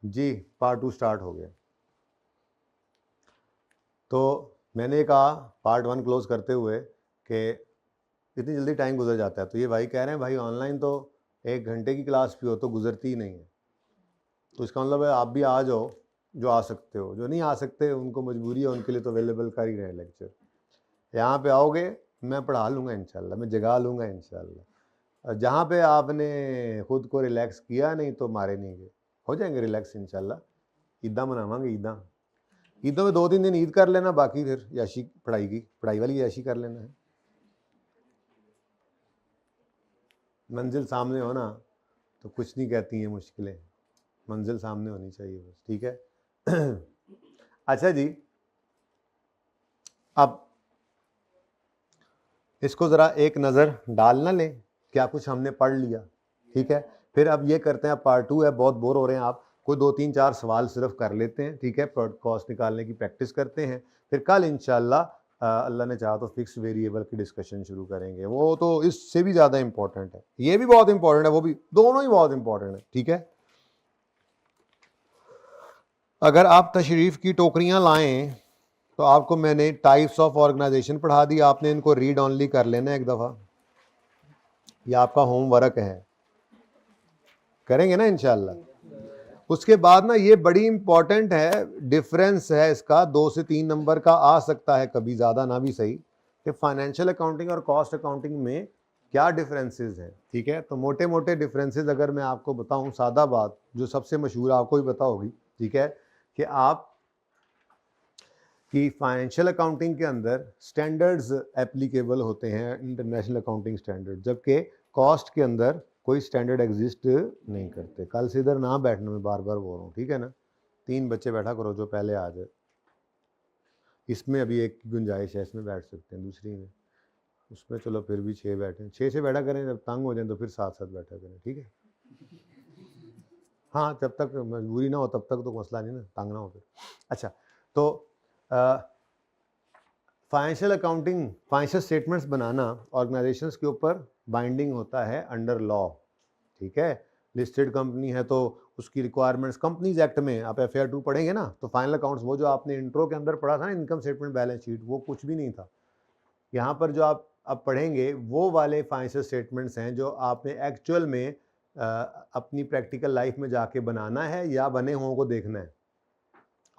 जी part 2 start हो गया। तो मैंने कहा पार्ट 1 क्लोज करते हुए कि इतनी जल्दी टाइम गुजर जाता है, तो ये भाई कह रहे हैं भाई ऑनलाइन तो 1 घंटे की क्लास भी हो तो गुजरती ही नहीं है। तो इसका मतलब है आप भी आ जाओ, जो आ सकते हो, जो नहीं आ सकते उनको मजबूरी है, उनके लिए तो अवेलेबल कर ही रहे लेक्चर। यहाँ पे आओगे मैं पढ़ा लूँगा इंशाल्लाह, मैं जगा लूँगा इंशाल्लाह। जहाँ पे आपने खुद को रिलैक्स किया नहीं तो मारे नहीं गए, हो जाएंगे रिलैक्स इंशाल्लाह। ईदा मनावांगे, ईदों में 2-3 दिन ईद कर लेना, बाकी फिर याशी पढ़ाई वाली याशी कर लेना है। मंजिल सामने हो ना तो कुछ नहीं कहती हैं मुश्किलें, मंजिल सामने होनी चाहिए बस, ठीक है। अच्छा जी, अब इसको ज़रा एक नज़र डालना लें, क्या कुछ हमने पढ़ लिया, ठीक है। फिर अब ये करते हैं, पार्ट 2 है, बहुत बोर हो रहे हैं आप, कोई 2-3-4 सवाल सिर्फ कर लेते हैं, ठीक है। कॉस्ट निकालने की प्रैक्टिस करते हैं, फिर कल इंशाल्लाह अल्लाह ने चाहा तो फिक्स वेरिएबल की डिस्कशन शुरू करेंगे। वो तो इससे भी ज़्यादा इंपॉर्टेंट है, ये भी बहुत इंपॉर्टेंट है, वो भी, दोनों ही बहुत इंपॉर्टेंट है, ठीक है। अगर आप तशरीफ़ की टोकरियां लाएं तो आपको मैंने टाइप्स ऑफ ऑर्गेनाइजेशन पढ़ा दी, आपने इनको रीड ऑनली कर लेना एक दफ़ा, ये आपका होमवर्क है, करेंगे ना इंशाल्लाह। उसके बाद ना ये बड़ी इंपॉर्टेंट है, डिफरेंस है इसका 2 से 3 नंबर का आ सकता है कभी, ज़्यादा ना भी सही, कि फाइनेंशियल अकाउंटिंग और कॉस्ट अकाउंटिंग में क्या डिफरेंसेस हैं, ठीक है। तो मोटे मोटे डिफरेंसेस अगर मैं आपको बताऊं, सादा बात जो सबसे मशहूर आपको भी पता होगी, ठीक है, कि आप कि फाइनेंशियल अकाउंटिंग के अंदर स्टैंडर्ड्स एप्लीकेबल होते हैं, इंटरनेशनल अकाउंटिंग स्टैंडर्ड, जबकि कॉस्ट के अंदर कोई स्टैंडर्ड एग्जिस्ट नहीं करते। कल से इधर ना बैठना, मैं बार बार बोल रहा हूँ, ठीक है ना। 3 बच्चे बैठा करो जो पहले आ जाए, इसमें अभी एक की गुंजाइश है, इसमें बैठ सकते हैं, दूसरी में, उसमें चलो फिर भी 6 बैठे, 6 से बैठा करें, जब तंग हो जाए तो फिर 7-7 बैठा करें, ठीक है। हाँ, जब तक मजबूरी ना हो तब तक तो मसला नहीं ना, तंग ना हो फिर। अच्छा, तो फाइनेंशियल अकाउंटिंग, फाइनेंशियल स्टेटमेंट्स बनाना ऑर्गेनाइजेशंस के ऊपर बाइंडिंग होता है अंडर लॉ, ठीक है। लिस्टेड कंपनी है तो उसकी रिक्वायरमेंट्स कंपनीज एक्ट में, आप FAR 2 पढ़ेंगे ना, तो फाइनल अकाउंट्स, वो जो आपने इंट्रो के अंदर पढ़ा था ना, इनकम स्टेटमेंट बैलेंस शीट, वो कुछ भी नहीं था। यहाँ पर जो आप अब पढ़ेंगे वो वाले फाइनेंशियल स्टेटमेंट्स हैं जो आपने एक्चुअल में अपनी प्रैक्टिकल लाइफ में जाके बनाना है या बने हुओं को देखना है।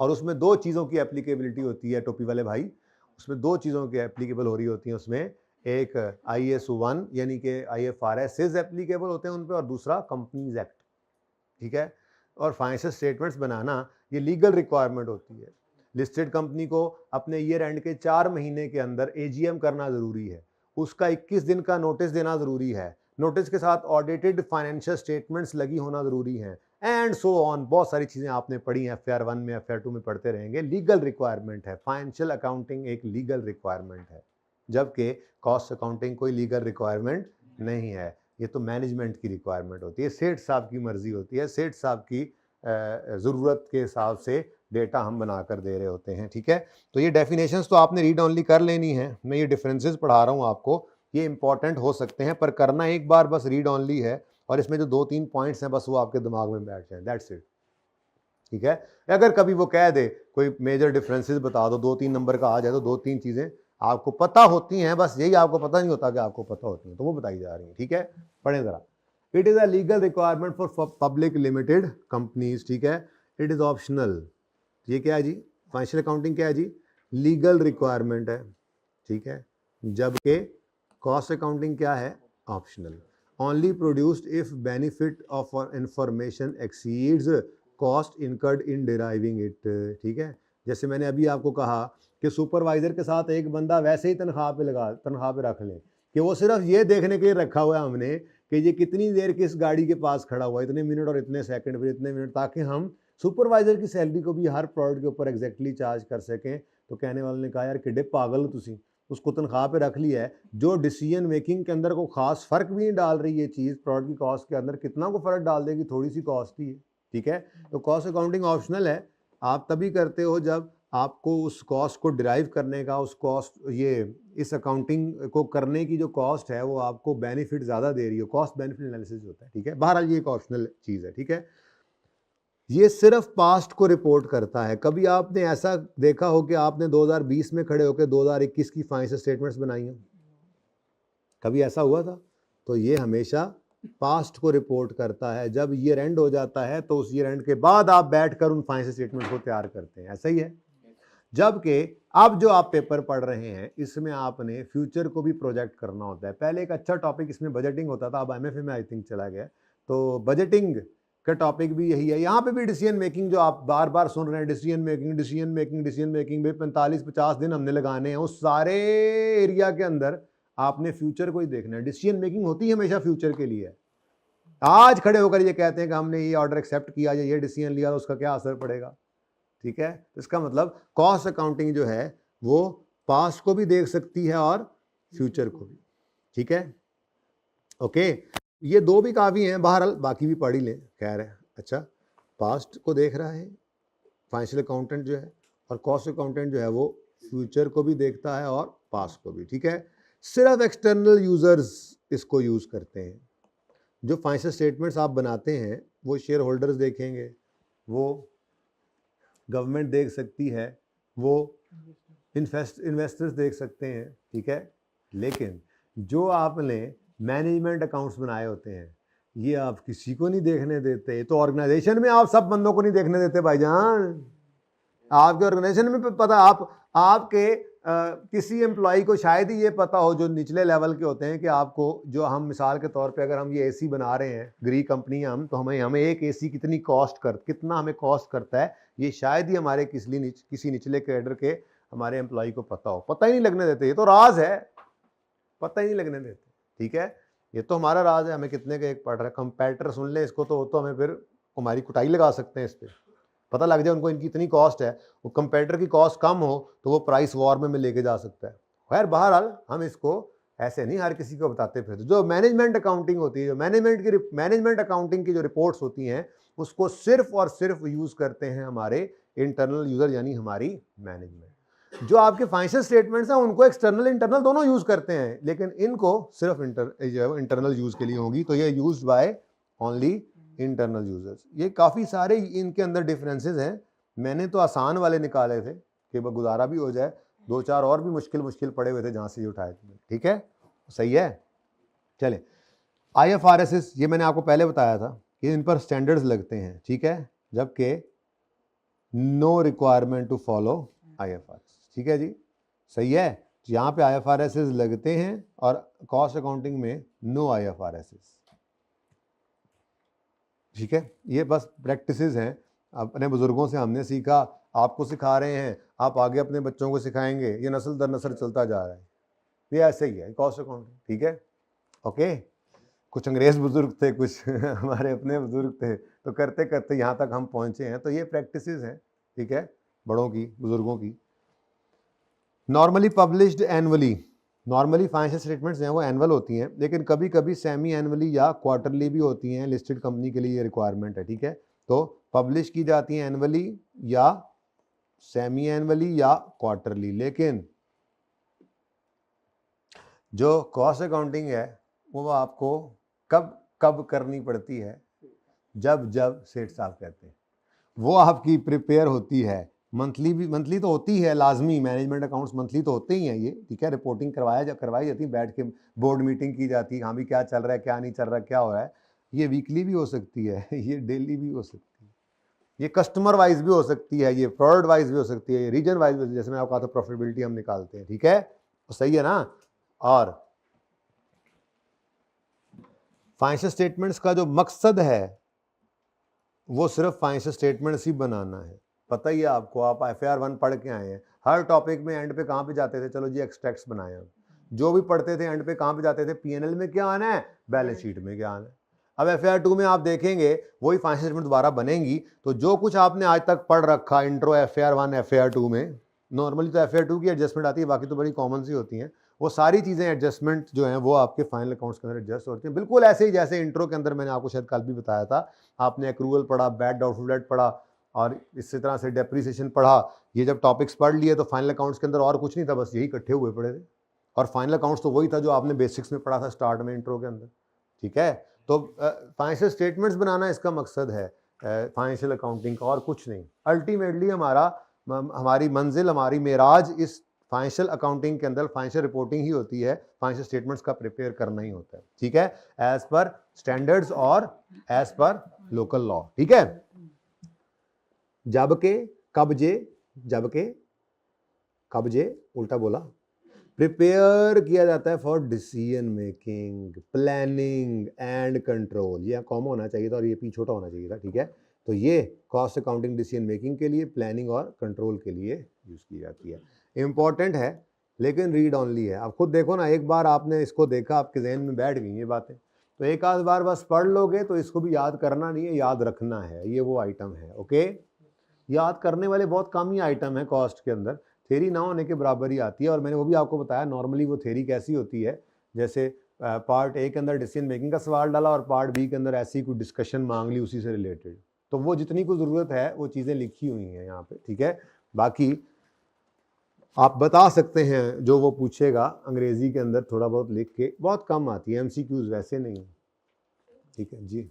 और उसमें 2 चीज़ों की एप्लीकेबिलिटी होती है टोपी वाले भाई, उसमें 2 चीज़ों की एप्लीकेबल हो रही होती हैं उसमें, एक IAS 1 यानी कि IFRS एप्लीकेबल होते हैं उन पर, और दूसरा कंपनीज एक्ट, ठीक है। और फाइनेंशियल स्टेटमेंट्स बनाना ये लीगल रिक्वायरमेंट होती है। लिस्टेड कंपनी को अपने ईयर एंड के 4 महीने के अंदर AGM करना ज़रूरी है, उसका 21 दिन का नोटिस देना ज़रूरी है, नोटिस के साथ ऑडिटेड फाइनेंशियल स्टेटमेंट्स लगी होना ज़रूरी है, एंड सो ऑन। बहुत सारी चीज़ें आपने पढ़ी हैं, FAR 1 में, FAR 2 में पढ़ते रहेंगे। लीगल रिक्वायरमेंट है, फाइनेंशियल अकाउंटिंग एक लीगल रिक्वायरमेंट है, जबकि कॉस्ट अकाउंटिंग कोई लीगल रिक्वायरमेंट नहीं है, ये तो मैनेजमेंट की रिक्वायरमेंट होती है, सेठ साहब की मर्जी होती है, सेठ साहब की ज़रूरत के हिसाब से डेटा हम बना कर दे रहे होते हैं, ठीक है। तो ये डेफिनेशंस तो आपने रीड ऑनली कर लेनी है, मैं ये डिफरेंसेस पढ़ा रहा हूँ आपको, ये इंपॉर्टेंट हो सकते हैं, पर करना एक बार बस रीड ऑनली है, और इसमें जो 2-3 पॉइंट्स हैं बस वो आपके दिमाग में बैठ जाए, दैट्स इट, ठीक है। अगर कभी वो कह दे कोई मेजर डिफरेंसेस बता दो, 2-3 नंबर का आ जाए, तो 2-3 चीज़ें आपको पता होती हैं, बस यही आपको पता नहीं होता कि आपको पता होती हैं, तो वो बताई जा रही हैं, ठीक है। पढ़ें ज़रा। It is a legal requirement for public limited companies, ठीक है। इट इज़ ऑप्शनल, ये क्या है जी, फाइनेंशियल अकाउंटिंग क्या है जी, लीगल रिक्वायरमेंट है, ठीक है। जबकि कॉस्ट अकाउंटिंग क्या है, optional. Only produced if benefit of information exceeds cost incurred in deriving it, ठीक है। जैसे मैंने अभी आपको कहा कि सुपरवाइजर के साथ एक बंदा वैसे ही तनख्वाह पे रख लें, कि वो सिर्फ ये देखने के लिए रखा हुआ है हमने कि ये कितनी देर किस गाड़ी के पास खड़ा हुआ है, इतने मिनट और इतने सेकंड, फिर इतने मिनट, ताकि हम सुपरवाइजर की सैलरी को भी हर प्रोडक्ट के ऊपर एग्जैक्टली चार्ज कर सकें। तो कहने वाले ने कहा यार किड्डे पागल हो तुसी, उसको तनख्वाह पे रख लिया है, जो डिसीजन मेकिंग के अंदर को खास फर्क भी नहीं डाल रही ये चीज़, प्रोडक्ट की कॉस्ट के अंदर कितना को फर्क डाल देगी, थोड़ी सी कॉस्ट ही है, ठीक है। तो कॉस्ट अकाउंटिंग ऑप्शनल है, आप तभी करते हो जब आपको उस कॉस्ट को डिराइव करने का, उस कॉस्ट, ये इस अकाउंटिंग को करने की जो कॉस्ट है वो आपको बेनिफिट ज़्यादा दे रही हो, कॉस्ट बेनिफिट एनालिसिस होता है, ठीक है। बहरहाल ये एक ऑप्शनल चीज़ है, ठीक है। ये सिर्फ पास्ट को रिपोर्ट करता है। कभी आपने ऐसा देखा हो कि आपने 2020 में खड़े होकर 2021 की फाइनेंशियल स्टेटमेंट्स बनाई हो? कभी ऐसा हुआ था? तो ये हमेशा पास्ट को रिपोर्ट करता है। जब ईयर एंड हो जाता है तो उस ईयर एंड के बाद आप बैठकर उन फाइनेंशियल स्टेटमेंट को तैयार करते हैं। ऐसा ही है। जबकि अब जो आप पेपर पढ़ रहे हैं इसमें आपने फ्यूचर को भी प्रोजेक्ट करना होता है। पहले एक अच्छा टॉपिक इसमें बजटिंग होता था, अब एमएफए में आई थिंक चला गया। तो बजटिंग का टॉपिक भी यही है। यहाँ पे भी डिसीजन मेकिंग जो आप बार बार सुन रहे हैं, डिसीजन मेकिंग भी 45-50 दिन हमने लगाने हैं। उस सारे एरिया के अंदर आपने फ्यूचर को ही देखना है। डिसीजन मेकिंग होती है हमेशा फ्यूचर के लिए। आज खड़े होकर ये कहते हैं कि हमने ये ऑर्डर एक्सेप्ट किया या ये डिसीजन लिया तो उसका क्या असर पड़ेगा, ठीक है। इसका मतलब कॉस्ट अकाउंटिंग जो है वो पास्ट को भी देख सकती है और फ्यूचर को भी, ठीक है। ओके, ये दो भी काफ़ी हैं, बहरहाल बाकी भी पढ़ ही लें, खैर है। अच्छा, पास्ट को देख रहा है फाइनेंशियल अकाउंटेंट जो है, और कॉस्ट अकाउंटेंट जो है वो फ्यूचर को भी देखता है और पास्ट को भी, ठीक है। सिर्फ एक्सटर्नल यूजर्स इसको यूज़ करते हैं। जो फाइनेंशियल स्टेटमेंट्स आप बनाते हैं वो शेयर होल्डर्स देखेंगे, वो गवर्नमेंट देख सकती है, वो इन्वेस्टर्स देख सकते हैं, ठीक है। लेकिन जो आपने मैनेजमेंट अकाउंट्स बनाए होते हैं ये आप किसी को नहीं देखने देते। तो ऑर्गेनाइजेशन में आप सब बंदों को नहीं देखने देते भाईजान। आपके ऑर्गेनाइजेशन में पता, आपके किसी एम्प्लॉय को शायद ही ये पता हो जो निचले लेवल के होते हैं कि आपको, जो हम मिसाल के तौर पे अगर हम ये एसी बना रहे हैं, ग्री कंपनी हम, तो हमें एक एसी कितना हमें कॉस्ट करता है, ये शायद ही हमारे किसी निचले कैडर के हमारे एम्प्लॉय को पता हो। पता ही नहीं लगने देते, ये तो राज है, पता ही नहीं लगने देते, ठीक है। ये तो हमारा राज है, हमें कितने का एक पड़ रहा है। कंपैरेटर सुन ले इसको तो हमें फिर हमारी कुटाई लगा सकते हैं इस पर। पता लग जाए उनको इनकी इतनी कॉस्ट है, वो कंपेटिटर की कॉस्ट कम हो तो वो प्राइस वॉर में लेके जा सकता है। खैर बहरहाल हम इसको ऐसे नहीं हर किसी को बताते फिर। जो मैनेजमेंट अकाउंटिंग होती है, जो मैनेजमेंट अकाउंटिंग की जो रिपोर्ट्स होती हैं उसको सिर्फ और सिर्फ यूज करते हैं हमारे इंटरनल यूजर यानी हमारी मैनेजमेंट। जो आपके फाइनेंशियल स्टेटमेंट्स हैं उनको एक्सटर्नल इंटरनल दोनों यूज करते हैं, लेकिन इनको सिर्फ इंटरनल यूज के लिए होगी, तो ये used by only internal users. ये काफ़ी सारे इनके अंदर डिफरेंसेस हैं। मैंने तो आसान वाले निकाले थे कि गुजारा भी हो जाए, 2-4 और भी मुश्किल पड़े हुए थे जहाँ से ये उठाए थे, ठीक है, सही है। चले, IFRS ये मैंने आपको पहले बताया था कि इन पर स्टैंडर्ड्स लगते हैं, ठीक है, जबकि no requirement to follow IFRS, ठीक है जी, सही है। यहाँ पे IFRS लगते हैं और कॉस्ट अकाउंटिंग में नो IFRS, ठीक है। ये बस प्रैक्टिसेस हैं, अपने बुजुर्गों से हमने सीखा, आपको सिखा रहे हैं, आप आगे अपने बच्चों को सिखाएंगे, ये नस्ल दर नस्ल चलता जा रहा है। ये ऐसे ही है कॉस्ट अकाउंटिंग, ठीक है। ओके, कुछ अंग्रेज बुजुर्ग थे, कुछ हमारे अपने बुजुर्ग थे, तो करते करते यहाँ तक हम पहुँचे हैं। तो ये प्रैक्टिसेस हैं, ठीक है, बड़ों की, बुजुर्गों की। Normally published annually, normally financial statements हैं वो एनुअल होती हैं, लेकिन कभी कभी सेमी एनुअली या क्वार्टरली भी होती हैं। लिस्टेड कंपनी के लिए ये रिक्वायरमेंट है, ठीक है। तो पब्लिश की जाती हैं एनुअली या सेमी एनुअली या क्वार्टरली, लेकिन जो कॉस्ट अकाउंटिंग है वो आपको कब कब करनी पड़ती है, जब सेठ साहब कहते हैं। वो आपकी प्रिपेयर होती है मंथली तो होती है लाजमी, मैनेजमेंट अकाउंट्स मंथली तो होते ही हैं ये, ठीक है। रिपोर्टिंग करवाई जाती है, बैठ के बोर्ड मीटिंग की जाती है, हाँ भी क्या चल रहा है, क्या नहीं चल रहा है, क्या हो रहा है। ये वीकली भी हो सकती है, ये डेली भी हो सकती है, ये कस्टमर वाइज भी हो सकती है, ये प्रोडक्ट वाइज भी हो सकती है, ये रीजन वाइज, जैसे मैं आपको कहा था प्रॉफिटेबिलिटी हम निकालते हैं, ठीक है, तो सही है ना। और फाइनेंशियल स्टेटमेंट्स का जो मकसद है वो सिर्फ फाइनेंशियल स्टेटमेंट्स ही बनाना है। पता ही है आपको, आप FAR 1 पढ़ के आए हैं, हर टॉपिक में एंड पे कहाँ पे जाते थे, चलो जी एक्सट्रैक्ट्स बनाए हम, जो भी पढ़ते थे एंड पे कहाँ पे जाते थे, PNL में क्या आना है, बैलेंस शीट में क्या आना है। अब FAR 2 में आप देखेंगे वही फाइनेंशियल स्टेटमेंट दोबारा बनेंगी, तो जो कुछ आपने आज तक पढ़ रखा इंट्रो FAR 1 FAR 2 में, नॉर्मली तो FAR 2 की एडजस्टमेंट आती है, बाकी तो बड़ी कॉमन सी होती हैं, वो सारी चीज़ें एडजस्टमेंट जो हैं वो आपके फाइनल अकाउंट्स के अंदर एडजस्ट होती हैं, बिल्कुल ऐसे ही जैसे इंट्रो के अंदर मैंने आपको शायद कल भी बताया था। आपने एक्रूवल पढ़ा, बैड डाउटफुल डेट पढ़ा और इसी तरह से डेप्रीसिएशन पढ़ा। ये जब टॉपिक्स पढ़ लिए तो फाइनल अकाउंट्स के अंदर और कुछ नहीं था, बस यही इकट्ठे हुए पड़े थे। और फाइनल अकाउंट्स तो वही था जो आपने बेसिक्स में पढ़ा था स्टार्ट में इंट्रो के अंदर, ठीक है। तो फाइनेंशियल स्टेटमेंट्स बनाना इसका मकसद है। फाइनेंशियल अकाउंटिंग का, और कुछ नहीं। अल्टीमेटली हमारी मंजिल, हमारी मेराज इस फाइनेंशियल अकाउंटिंग के अंदर फाइनेंशियल रिपोर्टिंग ही होती है, फाइनेंशियल स्टेटमेंट्स का प्रिपेयर करना ही होता है, ठीक है, एज पर स्टैंडर्ड्स और एज पर लोकल लॉ, ठीक है। जबकि कब्जे उल्टा बोला, प्रिपेयर किया जाता है for decision making, planning and control. ये कॉमन होना चाहिए था और ये पी छोटा होना चाहिए था, ठीक है। तो ये कॉस्ट अकाउंटिंग डिसीजन मेकिंग के लिए, प्लानिंग और कंट्रोल के लिए यूज की जाती है। इंपॉर्टेंट है लेकिन रीड ऑनली है। आप खुद देखो ना, एक बार आपने इसको देखा, आपके जहन में बैठ गई ये बातें, तो एक आध बार बस पढ़ लोगे तो इसको भी याद करना नहीं है, याद रखना है। ये वो आइटम है, ओके। याद करने वाले बहुत कम ही आइटम है कॉस्ट के अंदर, थेरी ना होने के बराबर ही आती है। और मैंने वो भी आपको बताया नॉर्मली वो थेरी कैसी होती है, जैसे पार्ट ए के अंदर डिसीजन मेकिंग का सवाल डाला और पार्ट बी के अंदर ऐसी कोई डिस्कशन मांग ली उसी से रिलेटेड, तो वो जितनी को ज़रूरत है वो चीज़ें लिखी हुई हैं यहाँ पे, ठीक है। बाकी आप बता सकते हैं जो वो पूछेगा अंग्रेजी के अंदर थोड़ा बहुत लिख के, बहुत कम आती है, MCQs वैसे नहीं, ठीक है जी।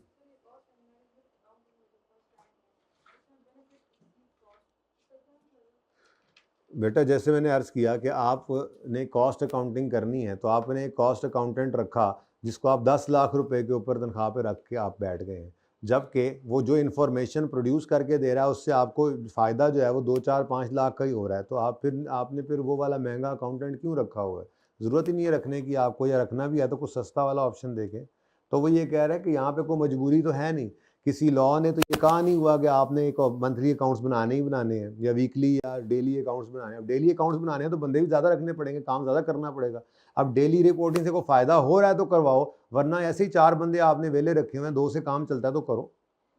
बेटा जैसे मैंने अर्ज़ किया कि आपने कॉस्ट अकाउंटिंग करनी है, तो आपने एक कॉस्ट अकाउंटेंट रखा जिसको आप 10 लाख रुपए के ऊपर तनख्वाह पे रख के आप बैठ गए हैं, जबकि वो जो इन्फॉर्मेशन प्रोड्यूस करके दे रहा है उससे आपको फ़ायदा जो है वो 2-4-5 लाख का ही हो रहा है, तो आपने फिर वो वाला महंगा अकाउंटेंट क्यों रखा हुआ है? ज़रूरत ही नहीं है रखने की आपको, या रखना भी है तो कुछ सस्ता वाला ऑप्शन देखें। तो वो ये कह रहा है कि यहाँ पे कोई मजबूरी तो है नहीं, किसी लॉ ने तो ये कहा नहीं हुआ कि आपने एक मंथली अकाउंट्स बनाने ही बनाने हैं या वीकली या डेली अकाउंट्स बनाने हैं। अब डेली अकाउंट्स बनाने हैं तो बंदे भी ज़्यादा रखने पड़ेंगे, काम ज़्यादा करना पड़ेगा। अब डेली रिपोर्टिंग से कोई फ़ायदा हो रहा है तो करवाओ, वरना ऐसे ही 4 बंदे आपने वेले रखे हुए हैं, 2 से काम चलता है तो करो।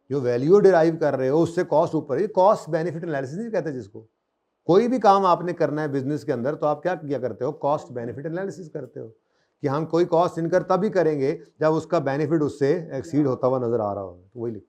जो वैल्यू डिराइव कर रहे हो उससे कॉस्ट ऊपर, ये कॉस्ट बेनिफिट एनालिसिस नहीं कहते जिसको। कोई भी काम आपने करना है बिजनेस के अंदर तो आप क्या किया करते हो? कॉस्ट बेनिफिट एनालिसिस करते हो कि हम कोई कॉस्ट इनकर तभी करेंगे जब उसका बेनिफिट उससे एक्सीड होता हुआ नजर आ रहा होगा, तो वही लिख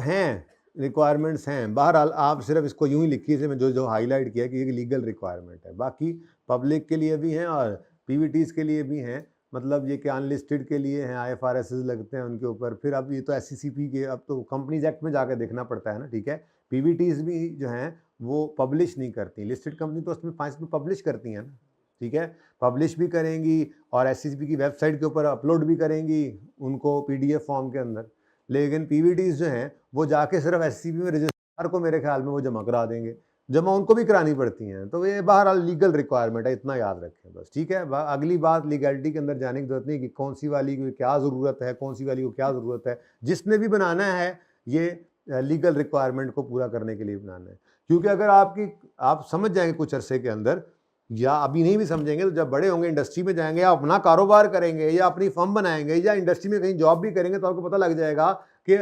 हैं, रिक्वायरमेंट्स हैं। बहरहाल आप सिर्फ इसको यूं ही लिखिए, इसमें जो हाईलाइट किया कि ये लीगल रिक्वायरमेंट है, बाकी पब्लिक के लिए भी हैं और पीवीटीज के लिए भी हैं। मतलब ये कि अनलिस्टेड के लिए हैं, IFRS लगते हैं उनके ऊपर। फिर अब ये तो SCCP के, अब तो कंपनीज एक्ट में जाकर देखना पड़ता है ना, ठीक है। पीवीटीज भी जो हैं वो पब्लिश नहीं करती, लिस्टेड कंपनी तो उसमें 5 में पब्लिश करती हैं ना, ठीक है, पब्लिश भी करेंगी और SCCP की वेबसाइट के ऊपर अपलोड भी करेंगी उनको PDF फॉर्म के अंदर। लेकिन पीवीटीज जो हैं वो जाके सिर्फ SCCP में रजिस्ट्रार को मेरे ख्याल में वो जमा करा देंगे, जमा उनको भी करानी पड़ती हैं। तो ये बहरहाल लीगल रिक्वायरमेंट है, इतना याद रखें बस, ठीक है। अगली बात लीगलिटी के अंदर जाने की जरूरत नहीं कि कौन सी वाली को क्या ज़रूरत है, कौन सी वाली को क्या ज़रूरत है। जिसने भी बनाना है ये लीगल रिक्वायरमेंट को पूरा करने के लिए बनाना है, क्योंकि अगर आप समझ जाएंगे कुछ अरसे के अंदर, या अभी नहीं भी समझेंगे तो जब बड़े होंगे, इंडस्ट्री में जाएंगे, या अपना कारोबार करेंगे या अपनी फर्म बनाएंगे या इंडस्ट्री में कहीं जॉब भी करेंगे, तो आपको पता लग जाएगा कि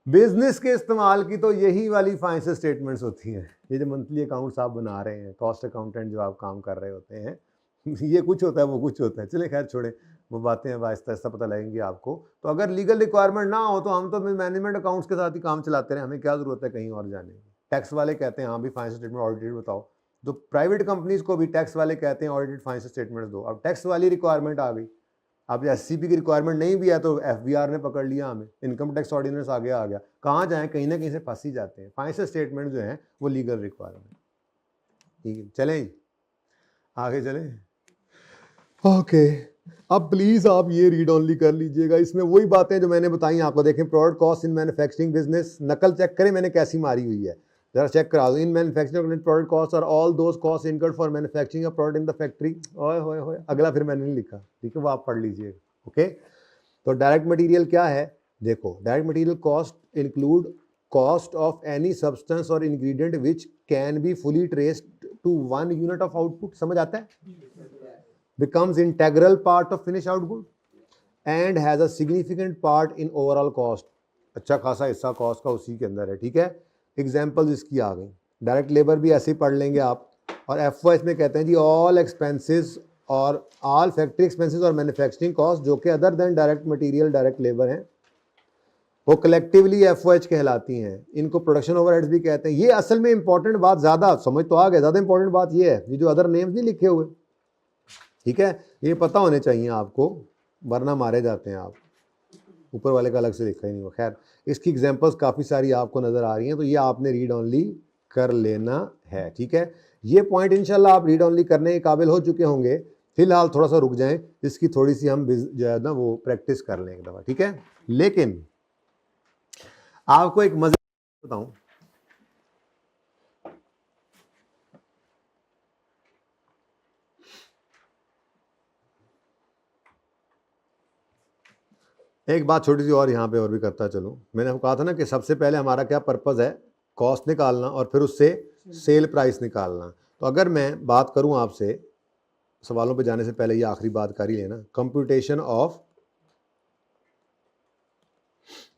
बिजनेस के इस्तेमाल की तो यही वाली फाइनेंशियल स्टेटमेंट्स होती हैं। ये जो मंथली अकाउंट्स आप बना रहे हैं, कॉस्ट अकाउंटेंट जो आप काम कर रहे होते हैं, ये कुछ होता है वो कुछ होता है। चले खैर छोड़े, वो बातें अब आहिस्ता आहिस्ता पता लगेंगी आपको। तो अगर लीगल रिक्वायरमेंट ना हो तो हम तो मैनेजमेंट अकाउंट्स के साथ ही काम चलाते रहे, हमें क्या ज़रूरत है कहीं और जाने की। टैक्स वाले कहते हैं हाँ भी फाइनेंशियल स्टेटमेंट ऑडिटेड बताओ, तो प्राइवेट कंपनीज को भी टैक्स वाले कहते हैं ऑडिटेड फाइनेंशियल स्टेटमेंट्स दो। अब टैक्स वाली रिक्वायरमेंट आ गई, अब SCP की रिक्वायरमेंट नहीं भी है तो FBR ने पकड़ लिया हमें, इनकम टैक्स ऑर्डिनेंस आगे आ गया। कहाँ जाएं, कहीं ना कहीं से फंस ही जाते हैं। फाइनेंशियल स्टेटमेंट जो है वो लीगल रिक्वायरमेंट, ठीक है। चलें आगे चलें, ओके। अब प्लीज़ आप ये रीड ऑनली कर लीजिएगा, इसमें वही बातें जो मैंने बताई आपको। देखें, product cost in manufacturing business, नकल चेक करें मैंने कैसी मारी हुई है, जरा चेक करा दो। इन मैन्युफैक्चरिंग प्रोडक्ट कॉस्ट और all those cost incurred for manufacturing a product in the factory. ओए होए होए, अगला फिर मैंने नहीं लिखा, ठीक है, वो आप पढ़ लीजिएगा, ओके। तो डायरेक्ट मटेरियल क्या है? देखो, direct material cost include cost of any substance और ingredient which can be fully traced to 1 unit of output. समझ आता है? becomes integral part of finished output and has a significant part in overall cost। अच्छा खासा हिस्सा cost का उसी के अंदर है, ठीक है। एग्जांपल्स इसकी आ गई। डायरेक्ट लेबर भी ऐसे ही पढ़ लेंगे आप। और FY में कहते हैं जी ऑल एक्सपेंसेस और ऑल फैक्ट्री एक्सपेंसेस और मैन्युफैक्चरिंग कॉस्ट जो कि other than direct material direct labour हैं, वो कलेक्टिवली FOH कहलाती हैं। इनको प्रोडक्शन ओवरहेड्स भी कहते हैं। ये असल में इंपॉर्टेंट बात, ज़्यादा समझ तो आ गया, ज़्यादा इंपॉर्टेंट बात ये है, ये जो अदर नेम्स नहीं लिखे हुए, ठीक है, ये पता होने चाहिए आपको, वरना मारे जाते हैं आप। ऊपर वाले का अलग से लिखा ही नहीं हुआ। खैर, इसकी एग्जांपल्स काफ़ी सारी आपको नज़र आ रही हैं, तो ये आपने रीड ऑनली कर लेना है, ठीक है। ये पॉइंट इंशाल्लाह आप रीड ऑनली करने के काबिल हो चुके होंगे। फिलहाल थोड़ा सा रुक जाएं, इसकी थोड़ी सी हम जो है ना वो प्रैक्टिस कर लें एक दफ़ा, ठीक है। लेकिन आपको एक मज़े बताऊं, एक बात छोटी सी और यहाँ पे और भी करता चलूँ। मैंने आपको कहा था ना कि सबसे पहले हमारा क्या पर्पज़ है, कॉस्ट निकालना और फिर उससे सेल प्राइस निकालना। तो अगर मैं बात करूँ आपसे, सवालों पे जाने से पहले ये आखिरी बात कर ही लेना, computation of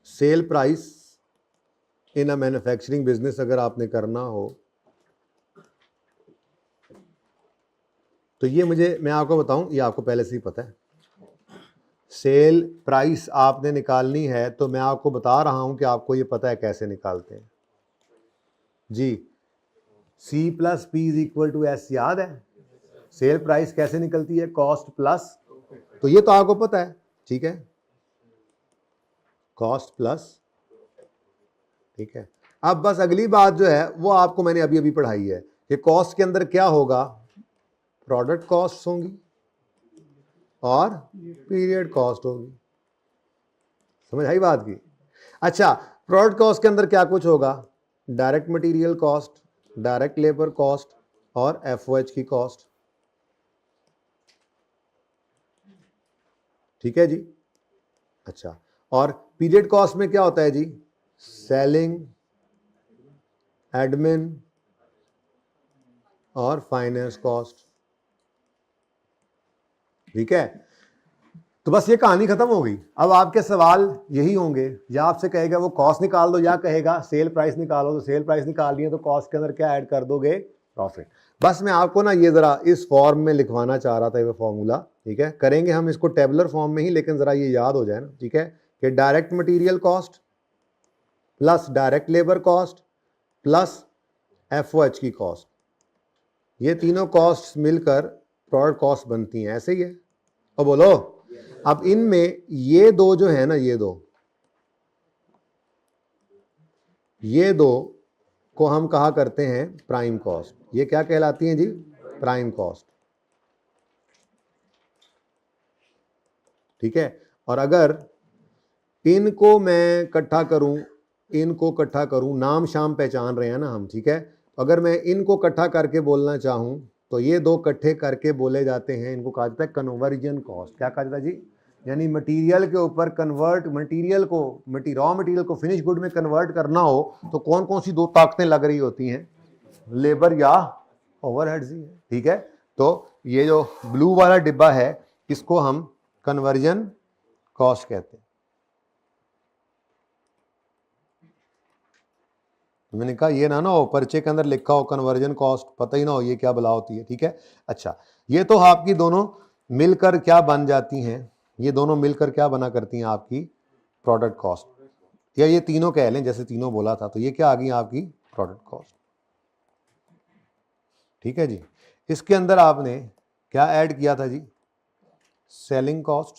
sale price in a manufacturing business अगर आपने करना हो तो ये मैं आपको बताऊं, ये आपको पहले से ही पता है। सेल प्राइस आपने निकालनी है तो मैं आपको बता रहा हूं कि आपको ये पता है कैसे निकालते हैं जी। C plus P is equal to S, याद है? सेल प्राइस कैसे निकलती है? कॉस्ट प्लस, तो ये तो आपको पता है, ठीक है, कॉस्ट प्लस, ठीक है। अब बस अगली बात जो है वो आपको मैंने अभी अभी पढ़ाई है कि कॉस्ट के अंदर क्या होगा, प्रोडक्ट कॉस्ट होंगी और पीरियड कॉस्ट होगी। समझ आई बात की? अच्छा, प्रोडक्ट कॉस्ट के अंदर क्या कुछ होगा, direct material cost, direct labour cost और एफओएच की कॉस्ट, ठीक है जी। अच्छा, और पीरियड कॉस्ट में क्या होता है जी, सेलिंग, एडमिन और फाइनेंस कॉस्ट, ठीक है। तो बस ये कहानी खत्म हो गई। अब आपके सवाल यही होंगे, या आपसे कहेगा वो कॉस्ट निकाल दो, या कहेगा सेल प्राइस निकालो, तो सेल प्राइस निकाल दिए तो कॉस्ट के अंदर क्या ऐड कर दोगे, प्रॉफिट। बस मैं आपको ना ये जरा इस फॉर्म में लिखवाना चाह रहा था ये फॉर्मूला, ठीक है। करेंगे हम इसको टेबुलर फॉर्म में ही, लेकिन जरा ये याद हो जाए ना, ठीक है, कि direct material cost plus direct labour cost plus FOH की कॉस्ट, ये तीनों कॉस्ट मिलकर प्रोडक्ट कॉस्ट बनती हैं, ऐसे ही है। और बोलो, अब इनमें ये दो जो है ना, ये दो को हम कहा करते हैं प्राइम कॉस्ट। ये क्या कहलाती हैं जी, प्राइम कॉस्ट, ठीक है। और अगर इनको मैं इकट्ठा करूं, इनको इकट्ठा करूं, नाम शाम पहचान रहे हैं ना हम, ठीक है। अगर मैं इनको इकट्ठा करके बोलना चाहूं तो ये दो इकट्ठे करके बोले जाते हैं, इनको कहा जाता है कन्वर्जन कॉस्ट। क्या कहा जाता है जी, यानी मटेरियल के ऊपर कन्वर्ट, मटेरियल को रॉ मटेरियल को फिनिश गुड में कन्वर्ट करना हो तो कौन कौन सी दो ताकतें लग रही होती हैं, लेबर या ओवरहेड्स ही है, ठीक है। तो ये जो ब्लू वाला डिब्बा है इसको हम कन्वर्जन कॉस्ट कहते हैं। मैंने कहा ये ना हो पर्चे के अंदर लिखा हो कन्वर्जन कॉस्ट, पता ही ना हो ये क्या बला होती है, ठीक है। अच्छा, ये तो आपकी दोनों मिलकर क्या बन जाती हैं, ये दोनों मिलकर क्या बना करती हैं, आपकी प्रोडक्ट कॉस्ट, या ये तीनों कह लें, जैसे तीनों बोला था, तो ये क्या आ गई आपकी प्रोडक्ट कॉस्ट, ठीक है जी। इसके अंदर आपने क्या ऐड किया था जी, selling cost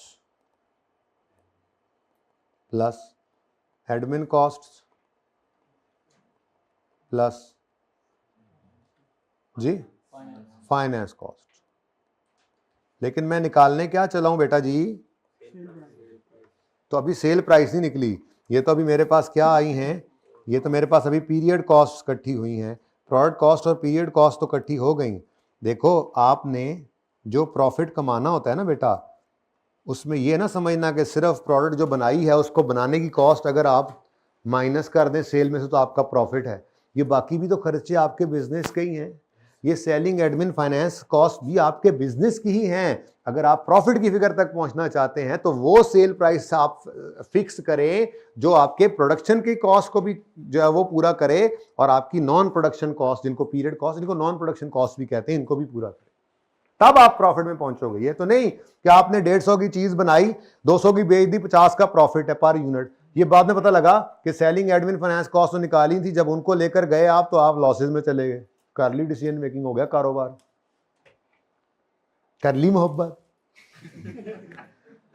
plus admin cost plus जी फाइनेंस कॉस्ट। लेकिन मैं निकालने क्या चला हूं बेटा जी, तो अभी सेल प्राइस नहीं निकली, ये तो अभी मेरे पास क्या आई हैं, ये तो मेरे पास अभी पीरियड कॉस्ट इकट्ठी हुई हैं। प्रोडक्ट कॉस्ट और पीरियड कॉस्ट तो इकट्ठी हो गई। देखो, आपने जो प्रॉफिट कमाना होता है ना बेटा, उसमें ये ना समझना कि सिर्फ प्रोडक्ट जो बनाई है उसको बनाने की कॉस्ट अगर आप माइनस कर दें सेल में से तो आपका प्रॉफिट है। ये बाकी भी तो खर्चे आपके बिजनेस के ही हैं। ये सेलिंग, एडमिन, फाइनेंस कॉस्ट भी आपके बिजनेस की ही हैं। अगर आप प्रॉफिट की फिगर तक पहुंचना चाहते हैं तो वो सेल प्राइस आप फिक्स करें जो आपके प्रोडक्शन की कॉस्ट को भी जो है वो पूरा करे, और आपकी नॉन प्रोडक्शन कॉस्ट, जिनको पीरियड कॉस्ट, जिनको नॉन प्रोडक्शन कॉस्ट भी कहते हैं, इनको भी पूरा करे, तब आप प्रॉफिट में पहुंचोगे। ये तो नहीं कि आपने 150 की चीज बनाई, 200 की बेच दी, 50 का प्रॉफिट है पर यूनिट। ये बाद में पता लगा कि सेलिंग, एडमिन, फाइनेंस कॉस्ट तो निकाली थी, जब उनको लेकर गए आप तो आप लॉसेज में चले गए। कर ली डिसीजन मेकिंग, हो गया कारोबार, कर ली मोहब्बत,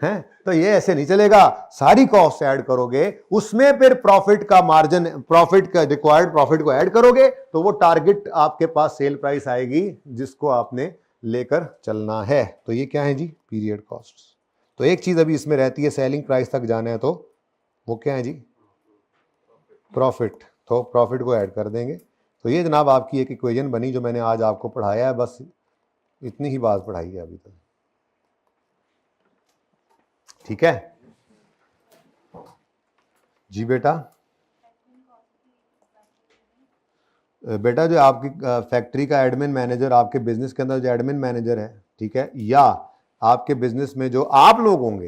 हैं, तो ये ऐसे नहीं चलेगा, सारी कॉस्ट ऐड करोगे, उसमें फिर प्रॉफिट का मार्जिन, प्रॉफिट का रिक्वायर्ड प्रॉफिट को ऐड करोगे, तो वो टारगेट आपके पास सेल प्राइस आएगी जिसको आपने लेकर चलना है। तो ये क्या है जी, पीरियड कॉस्ट। तो एक चीज अभी इसमें रहती है, सेलिंग प्राइस तक जाना है तो वो क्या है जी, प्रॉफिट। तो प्रॉफिट को ऐड कर देंगे। तो ये जनाब आपकी एक इक्वेशन बनी जो मैंने आज आपको पढ़ाया है, बस इतनी ही बात पढ़ाई है अभी तक, ठीक है जी। बेटा बेटा जो आपकी फैक्ट्री का एडमिन मैनेजर, आपके बिजनेस के अंदर जो एडमिन मैनेजर है, ठीक है, या आपके बिजनेस में जो आप लोग होंगे,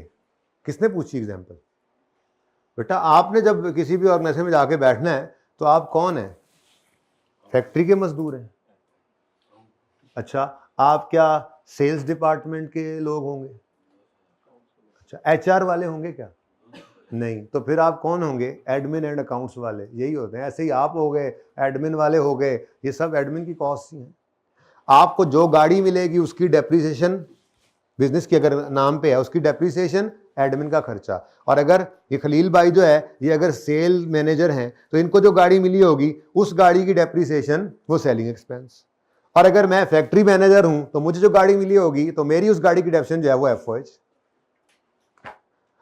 किसने पूछी एग्जांपल? बेटा आपने जब किसी भी ऑर्गेनाइजेशन में जाके बैठना है तो आप कौन है, फैक्ट्री के मजदूर हैं। अच्छा, आप क्या सेल्स डिपार्टमेंट के लोग होंगे? अच्छा, एचआर वाले होंगे क्या? नहीं। तो फिर आप कौन होंगे? एडमिन एंड अकाउंट्स वाले, यही होते हैं। ऐसे ही आप हो गए, एडमिन वाले हो गए, ये सब एडमिन की कॉस्ट ही हैं। आपको जो गाड़ी मिलेगी उसकी डेप्रिसिएशन, बिजनेस की अगर नाम पे है उसकी डेप्रिसिएशन, एडमिन का खर्चा। और अगर ये खलील भाई जो है, ये अगर सेल मैनेजर हैं तो इनको जो गाड़ी मिली होगी उस गाड़ी की डेप्रिसिएशन वो सेलिंग एक्सपेंस। और अगर मैं फैक्ट्री मैनेजर हूं तो मुझे जो गाड़ी मिली होगी तो मेरी उस गाड़ी की डेप्रिसिएशन जो है वो एफओएच।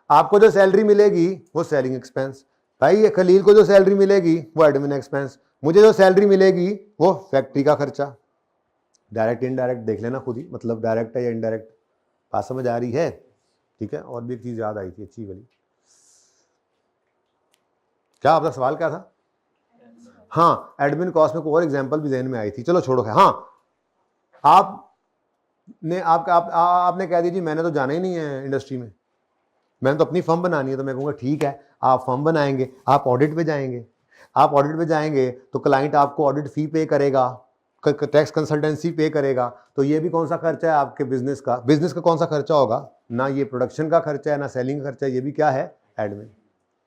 आपको जो सैलरी मिलेगी वो सेलिंग एक्सपेंस, भाई खलील को जो सैलरी मिलेगी वो एडमिन एक्सपेंस, मुझे जो सैलरी मिलेगी वो फैक्ट्री का खर्चा। डायरेक्ट इनडायरेक्ट देख लेना खुद ही, मतलब डायरेक्ट है या इनडायरेक्ट, बात समझ आ रही है? ठीक है। और भी एक चीज याद आई थी अच्छी वाली, क्या आपका सवाल क्या था? हाँ, एडमिन कॉस्ट में कोई और एग्जांपल भी ज़हन में आई थी, चलो छोड़ो। हाँ, आपने कह दी जी मैंने तो जाना ही नहीं है इंडस्ट्री में, मैंने तो अपनी फर्म बनानी है। तो मैं कहूँगा ठीक है, आप फर्म बनाएंगे, आप ऑडिट पे जाएंगे, आप ऑडिट पे जाएंगे तो क्लाइंट आपको ऑडिट फी पे करेगा, टैक्स कंसल्टेंसी पे करेगा। तो ये भी कौन सा खर्चा है आपके बिजनेस का? बिजनेस का कौन सा खर्चा होगा? ना ये प्रोडक्शन का खर्चा है, ना सेलिंग का खर्चा है, ये भी क्या है? एडमिन।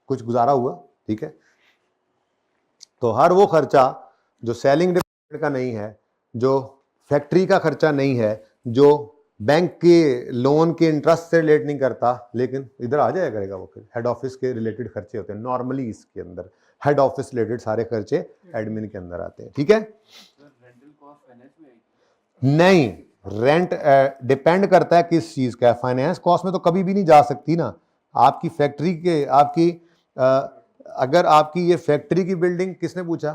कुछ गुजारा हुआ, ठीक है। तो हर वो खर्चा जो सेलिंग डिपार्टमेंट का नहीं है, जो फैक्ट्री का खर्चा नहीं है, जो बैंक के लोन के इंटरेस्ट से रिलेट नहीं करता, लेकिन इधर आ जाया करेगा वो, फिर हेड ऑफिस के रिलेटेड खर्चे होते हैं नॉर्मली। इसके अंदर हेड ऑफिस रिलेटेड सारे खर्चे एडमिन के अंदर आते हैं, ठीक है। नहीं, रेंट डिपेंड करता है किस चीज का है। फाइनेंस कॉस्ट में तो कभी भी नहीं जा सकती ना। आपकी फैक्ट्री के, आपकी अगर आपकी ये फैक्ट्री की बिल्डिंग, किसने पूछा?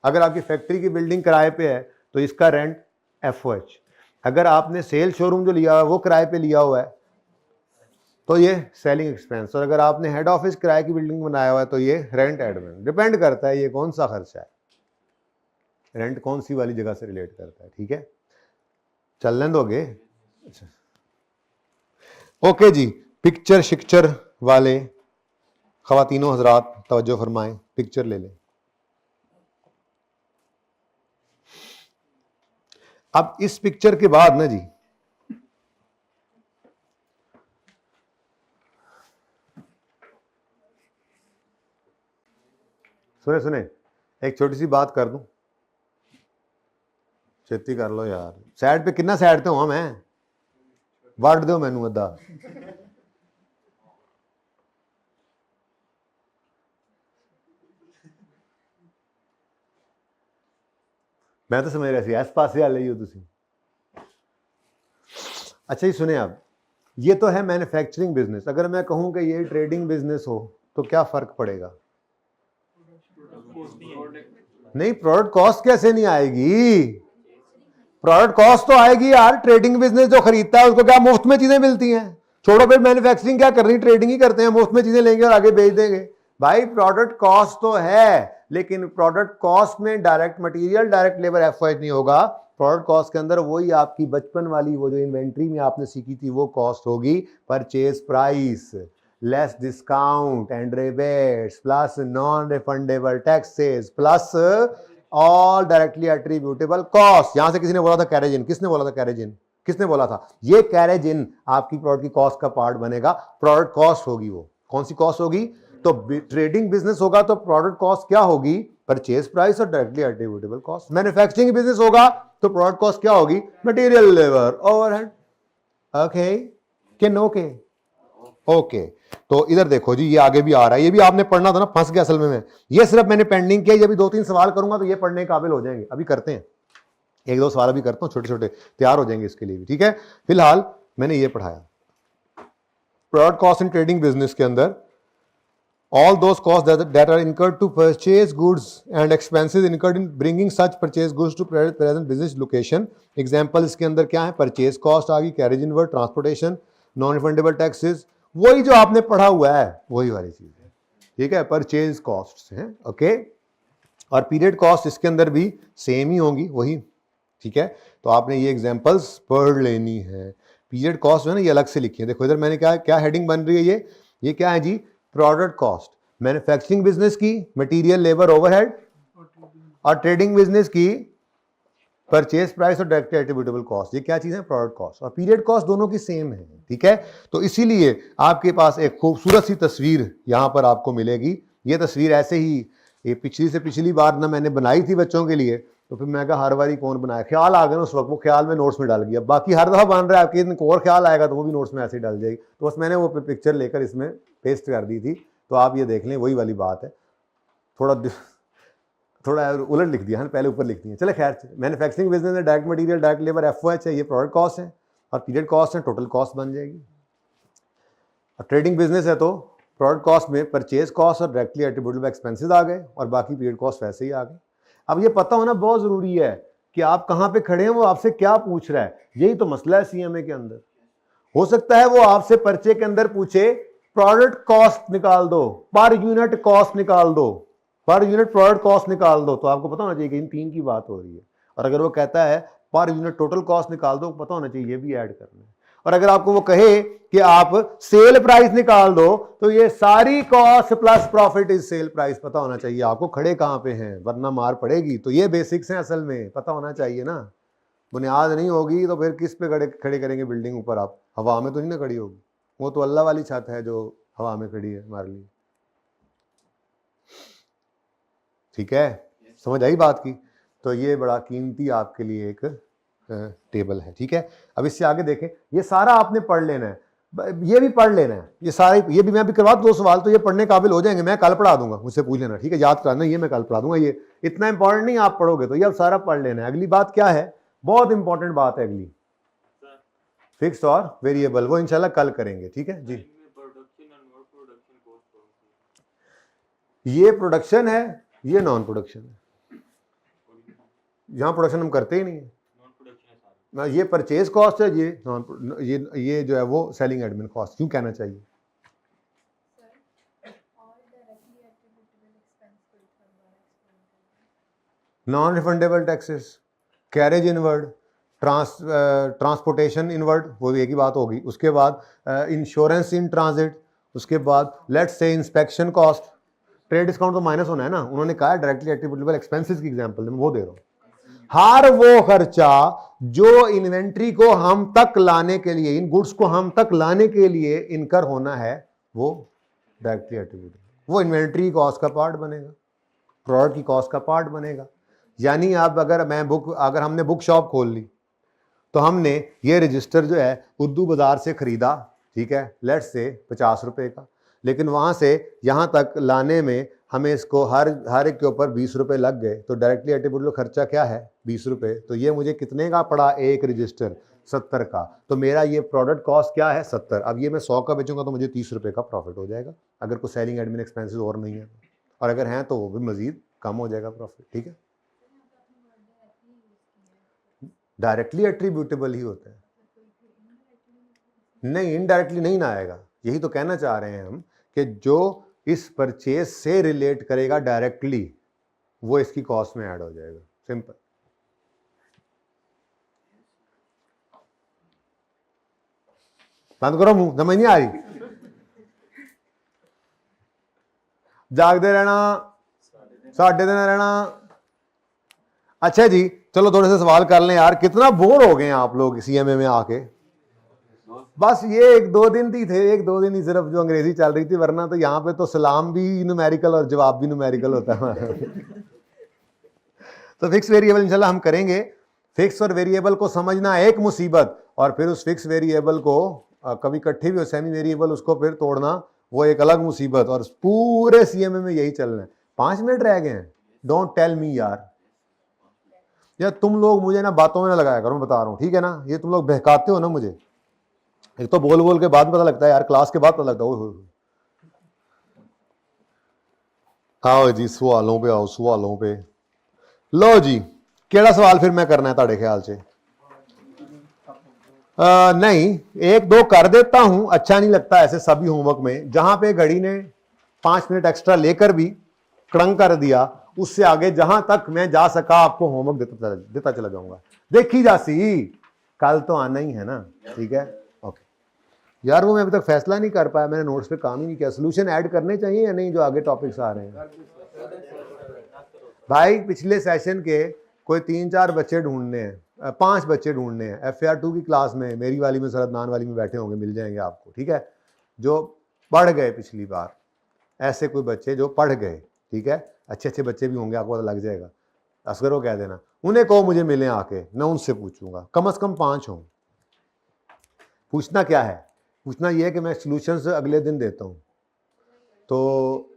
अगर आपकी फैक्ट्री की बिल्डिंग किराए पे है तो इसका रेंट एफओएच। अगर आपने सेल शोरूम जो लिया हुआ है वो किराए पे लिया हुआ है तो ये सेलिंग एक्सपेंस। और अगर आपने हेड ऑफिस किराए की बिल्डिंग बनाया हुआ है तो ये रेंट एडमिन। डिपेंड करता है ये कौन सा खर्चा है, रेंट कौन सी वाली जगह से रिलेट करता है, ठीक है। चलने दोगे? अच्छा, ओके जी। पिक्चर शिक्चर वाले खवातीनों हजरात तवज्जो फरमाएं, पिक्चर ले लें। अब इस पिक्चर के बाद ना जी, सुने सुने, एक छोटी सी बात कर दूं, छेती कर लो यार। साइड पे कितना साइड तो हूं मैं, वट दो मैनू अद्धा। मैं तो समझ रहा सी इस पासे वाले ही हो तुसी। अच्छा जी सुने, आप ये तो है मैन्युफैक्चरिंग बिजनेस। अगर मैं कहूं कि ये ट्रेडिंग बिजनेस हो तो क्या फर्क पड़ेगा? नहीं, प्रोडक्ट कॉस्ट कैसे नहीं आएगी? प्रोडक्ट कॉस्ट तो आएगी यार। ट्रेडिंग बिजनेस जो खरीदता है उसको क्या मुफ्त में चीजें मिलती हैं? छोड़ो, फिर मैन्युफैक्चरिंग क्या करनी, ट्रेडिंग ही करते हैं, मुफ्त में चीजें लेंगे और आगे बेच देंगे। भाई प्रोडक्ट कॉस्ट तो है, लेकिन प्रोडक्ट कॉस्ट में direct material, direct labour FOH नहीं होगा। प्रोडक्ट कॉस्ट के अंदर वही आपकी बचपन वाली वो जो इन्वेंट्री में आपने सीखी थी वो कॉस्ट होगी। Purchase price less discount and rebates plus non refundable taxes plus all directly attributable cost. यहां से किसी ने बोला था कैरेज इन, किसने बोला था कैरेज इन? किसने बोला था? ये कैरेज इन आपकी प्रोडक्ट की कॉस्ट का पार्ट बनेगा। प्रोडक्ट कॉस्ट होगी वो, कौन सी कॉस्ट होगी? तो ट्रेडिंग बिजनेस होगा तो प्रोडक्ट कॉस्ट क्या होगी? परचेज प्राइस और directly attributable cost. Manufacturing business होगा तो प्रोडक्ट कॉस्ट क्या होगी? Material, labour, overhead. ओके, के नो के? ओके तो इधर देखो जी, ये आगे भी आ रहा है, ये भी आपने पढ़ना था ना, फंस गया असल में मैं। ये सिर्फ मैंने पेंडिंग किया, ये भी 2-3 सवाल करूंगा तो ये पढ़ने के काबिल हो जाएंगे। अभी करते हैं 1-2 सवाल अभी करता हूँ, छोटे छोटे तैयार हो जाएंगे इसके लिए भी, ठीक है। फिलहाल मैंने ये पढ़ाया product cost in trading business के अंदर, all those costs that are incurred to purchase goods and expenses incurred in bringing such purchase goods to present business location। Example इसके अंदर क्या है, परचेज कॉस्ट आ गई, carriage inward, transportation, non refundable taxes, वही जो आपने पढ़ा हुआ है वही वाली चीज है, ठीक है, परचेज कॉस्ट है, ओके। और पीरियड कॉस्ट इसके अंदर भी सेम ही होंगी वही, ठीक है। तो आपने ये एग्जाम्पल्स पढ़ लेनी है। पीरियड कॉस्ट है ना, ये अलग से लिखी है, देखो इधर मैंने क्या हेडिंग बन रही है, ये क्या है जी, प्रोडक्ट कॉस्ट, मैन्युफैक्चरिंग बिजनेस की मटेरियल लेबर ओवरहेड, और ट्रेडिंग बिजनेस की परचेज प्राइस और डायरेक्टली एट्रिब्यूटेबल कॉस्ट। ये क्या चीज है, प्रोडक्ट कॉस्ट और पीरियड कॉस्ट दोनों की सेम है, ठीक है। तो इसीलिए आपके पास एक खूबसूरत सी तस्वीर यहां पर आपको मिलेगी। ये तस्वीर ऐसे ही ये पिछली से पिछली बार ना मैंने बनाई थी बच्चों के लिए, तो फिर मैं कहा हर बारी कौन बनाया, ख्याल आ गया ना उस वक्त, वो ख्याल में नोट्स में डाल गया। बाकी हर दफा बन रहा है, आपके दिन को और ख्याल आएगा तो वो भी नोट्स में ऐसे ही डाल जाएगी। तो बस मैंने वो पिक्चर लेकर इसमें पेस्ट कर दी थी, तो आप ये देख लें, वही वाली बात है। थोड़ा उलट लिख दिया है, पहले ऊपर लिख दिया, चले खैर। मैन्युफैक्चरिंग बिजनेस में direct material, direct labour FOH है, ये प्रोडक्ट कॉस्ट है, और पीरियड कॉस्ट है, टोटल कॉस्ट बन जाएगी। और ट्रेडिंग बिजनेस है तो प्रोडक्ट कॉस्ट में परचेज कॉस्ट और डायरेक्टली एट्रिब्यूटेबल एक्सपेंसेस आ गए, और बाकी पीरियड कॉस्ट वैसे ही आ गए। अब ये पता होना बहुत जरूरी है कि आप कहाँ पे खड़े हैं, वो आपसे क्या पूछ रहा है, यही तो मसला है CMA के अंदर। हो सकता है वो आपसे पर्चे के अंदर पूछे प्रोडक्ट कॉस्ट निकाल दो, पर यूनिट कॉस्ट निकाल दो, पर यूनिट प्रोडक्ट कॉस्ट निकाल दो, तो आपको पता होना चाहिए कि इन 3 की बात हो रही है। और अगर वो कहता है पर यूनिट टोटल कॉस्ट निकाल दो, पता होना चाहिए ये भी ऐड करना है। और अगर आपको वो कहे कि आप सेल प्राइस निकाल दो, तो ये सारी cost plus profit is sale price, पता होना चाहिए आपको खड़े कहां पे हैं, वरना मार पड़ेगी। तो ये बेसिक्स हैं, असल में पता होना चाहिए ना। बुनियाद नहीं होगी तो फिर किस पे खड़े करेंगे बिल्डिंग ऊपर, आप हवा में तो नहीं ना खड़ी होगी, वो तो अल्लाह वाली छत है जो हवा में खड़ी है हमारे लिए, ठीक है। समझ आई बात की। तो ये बड़ा कीमती आपके लिए एक टेबल है, ठीक है। अब इससे आगे देखें, ये सारा आपने पढ़ लेना है, ये भी पढ़ लेना है, ये सारे, ये भी मैं भी करवा 2 सवाल तो ये पढ़ने काबिल हो जाएंगे, मैं कल पढ़ा दूंगा, मुझसे पूछ लेना, ठीक है, याद कराना, ये मैं कल पढ़ा दूंगा, ये इतना इंपॉर्टेंट नहीं, आप पढ़ोगे तो ये अब सारा पढ़ लेना है। अगली बात क्या है, बहुत इंपॉर्टेंट बात है अगली, फिक्स्ड और वेरिएबल, वो इंशाल्लाह कल करेंगे, ठीक है जी। ये प्रोडक्शन है, ये नॉन प्रोडक्शन है, यहां प्रोडक्शन हम करते ही नहीं है, ये परचेज कॉस्ट है, ये नॉन, ये जो है वो सेलिंग एडमिन कॉस्ट, क्यों कहना चाहिए। Non refundable taxes, carriage inward, transportation inward, वो भी एक ही बात होगी। उसके बाद इंश्योरेंस इन ट्रांजिट, उसके बाद let's say inspection cost, trade discount तो माइनस होना है ना, उन्होंने कहा डायरेक्टली एट्रिब्यूटेबल एक्सपेंसेस की एग्जांपल मैं वो दे रहा हूं। हर वो खर्चा जो इन्वेंट्री को हम तक लाने के लिए, इन गुड्स को हम तक लाने के लिए इनकर होना है, वो डायरेक्टली एट्रिब्यूटेबल, वो इन्वेंट्री कॉस्ट का पार्ट बनेगा, प्रोडक्ट की कॉस्ट का पार्ट बनेगा। यानी आप अगर हमने बुक शॉप खोल ली, तो हमने ये रजिस्टर जो है उर्दू बाजार से खरीदा, ठीक है, लेट्स से 50 रुपए का, लेकिन वहां से यहां तक लाने में हमें इसको हर एक के ऊपर 20 रुपए लग गए, तो डायरेक्टली एट्रिब्यूटेबल खर्चा क्या है, 20 रुपए। तो ये मुझे कितने का पड़ा, एक रजिस्टर 70 का, तो मेरा ये प्रोडक्ट कॉस्ट क्या है, 70। अब ये मैं 100 का बेचूंगा तो मुझे 30 रुपए का प्रॉफिट हो जाएगा, अगर कोई सेलिंग एडमिन एक्सपेंसेस और नहीं है, और अगर हैं तो वो भी मजीद कम हो जाएगा प्रॉफिट, ठीक है। डायरेक्टली एट्रीब्यूटेबल ही होता है, नहीं इनडायरेक्टली नहीं ना आएगा। यही तो कहना चाह रहे हैं हम कि जो इस परचेज से रिलेट करेगा डायरेक्टली, वो इसकी कॉस्ट में ऐड हो जाएगा, सिंपल। बंद करो मुंह, समझ नहीं आ रही, जागते रहना, साढ़े दिन रहना। अच्छा जी, चलो थोड़े से सवाल कर लें यार, कितना बोर हो गए हैं आप लोग CMA में आके। बस ये 1-2 दिन ही थे, 1-2 दिन ही सिर्फ जो अंग्रेजी चल रही थी, वरना तो यहाँ पे तो सलाम भी न्यूमेरिकल और जवाब भी न्यूमेरिकल होता है। तो फिक्स वेरिएबल इंशाल्लाह हम करेंगे। फिक्स और वेरिएबल को समझना एक मुसीबत, और फिर उस फिक्स वेरिएबल को कभी इकट्ठे भी हो सेमी वेरिएबल, उसको फिर तोड़ना वो एक अलग मुसीबत, और पूरे सीएमए में यही चल रहा है। 5 मिनट रह गए हैं, डोंट टेल मी यार तुम लोग मुझे ना बातों में ना लगाया करो, मैं बता रहा हूँ, ठीक है ना। ये तुम लोग बहकाते हो ना मुझे, एक तो बोल बोल के बाद पता लगता है यार, क्लास के बाद पता लगता है। आओ जी सवालों पे आओ, सवालों पे। लो जी, केड़ा सवाल फिर मैं करना है ताड़े ख्याल से? नहीं, एक दो कर देता हूं, अच्छा नहीं लगता ऐसे सभी होमवर्क में। जहां पे घड़ी ने 5 मिनट एक्स्ट्रा लेकर भी कड़ंग कर दिया, उससे आगे जहां तक मैं जा सका आपको होमवर्क देता चला जाऊंगा। देखी जासी, कल तो आना ही है ना, ठीक है। ओके यार, वो मैं अभी तक फैसला नहीं कर पाया, मैंने नोट्स पे काम ही नहीं किया। सोल्यूशन ऐड करने चाहिए या नहीं जो आगे टॉपिक्स आ रहे हैं? भाई पिछले सेशन के कोई 3-4 बच्चे ढूंढने हैं, 5 बच्चे ढूंढने हैं FAR2 की क्लास में, मेरी वाली में, सरदनान वाली में बैठे होंगे, मिल जाएंगे आपको, ठीक है। जो पढ़ गए पिछली बार, ऐसे कोई बच्चे जो पढ़ गए, ठीक है, अच्छे अच्छे बच्चे भी होंगे, आपको पता लग जाएगा। असगर को कह देना, उन्हें कहो मुझे मिले आके, मैं उनसे पूछूंगा, कम से कम 5 हों। पूछना क्या है? पूछना यह है कि मैं सोल्यूशन अगले दिन देता हूँ, तो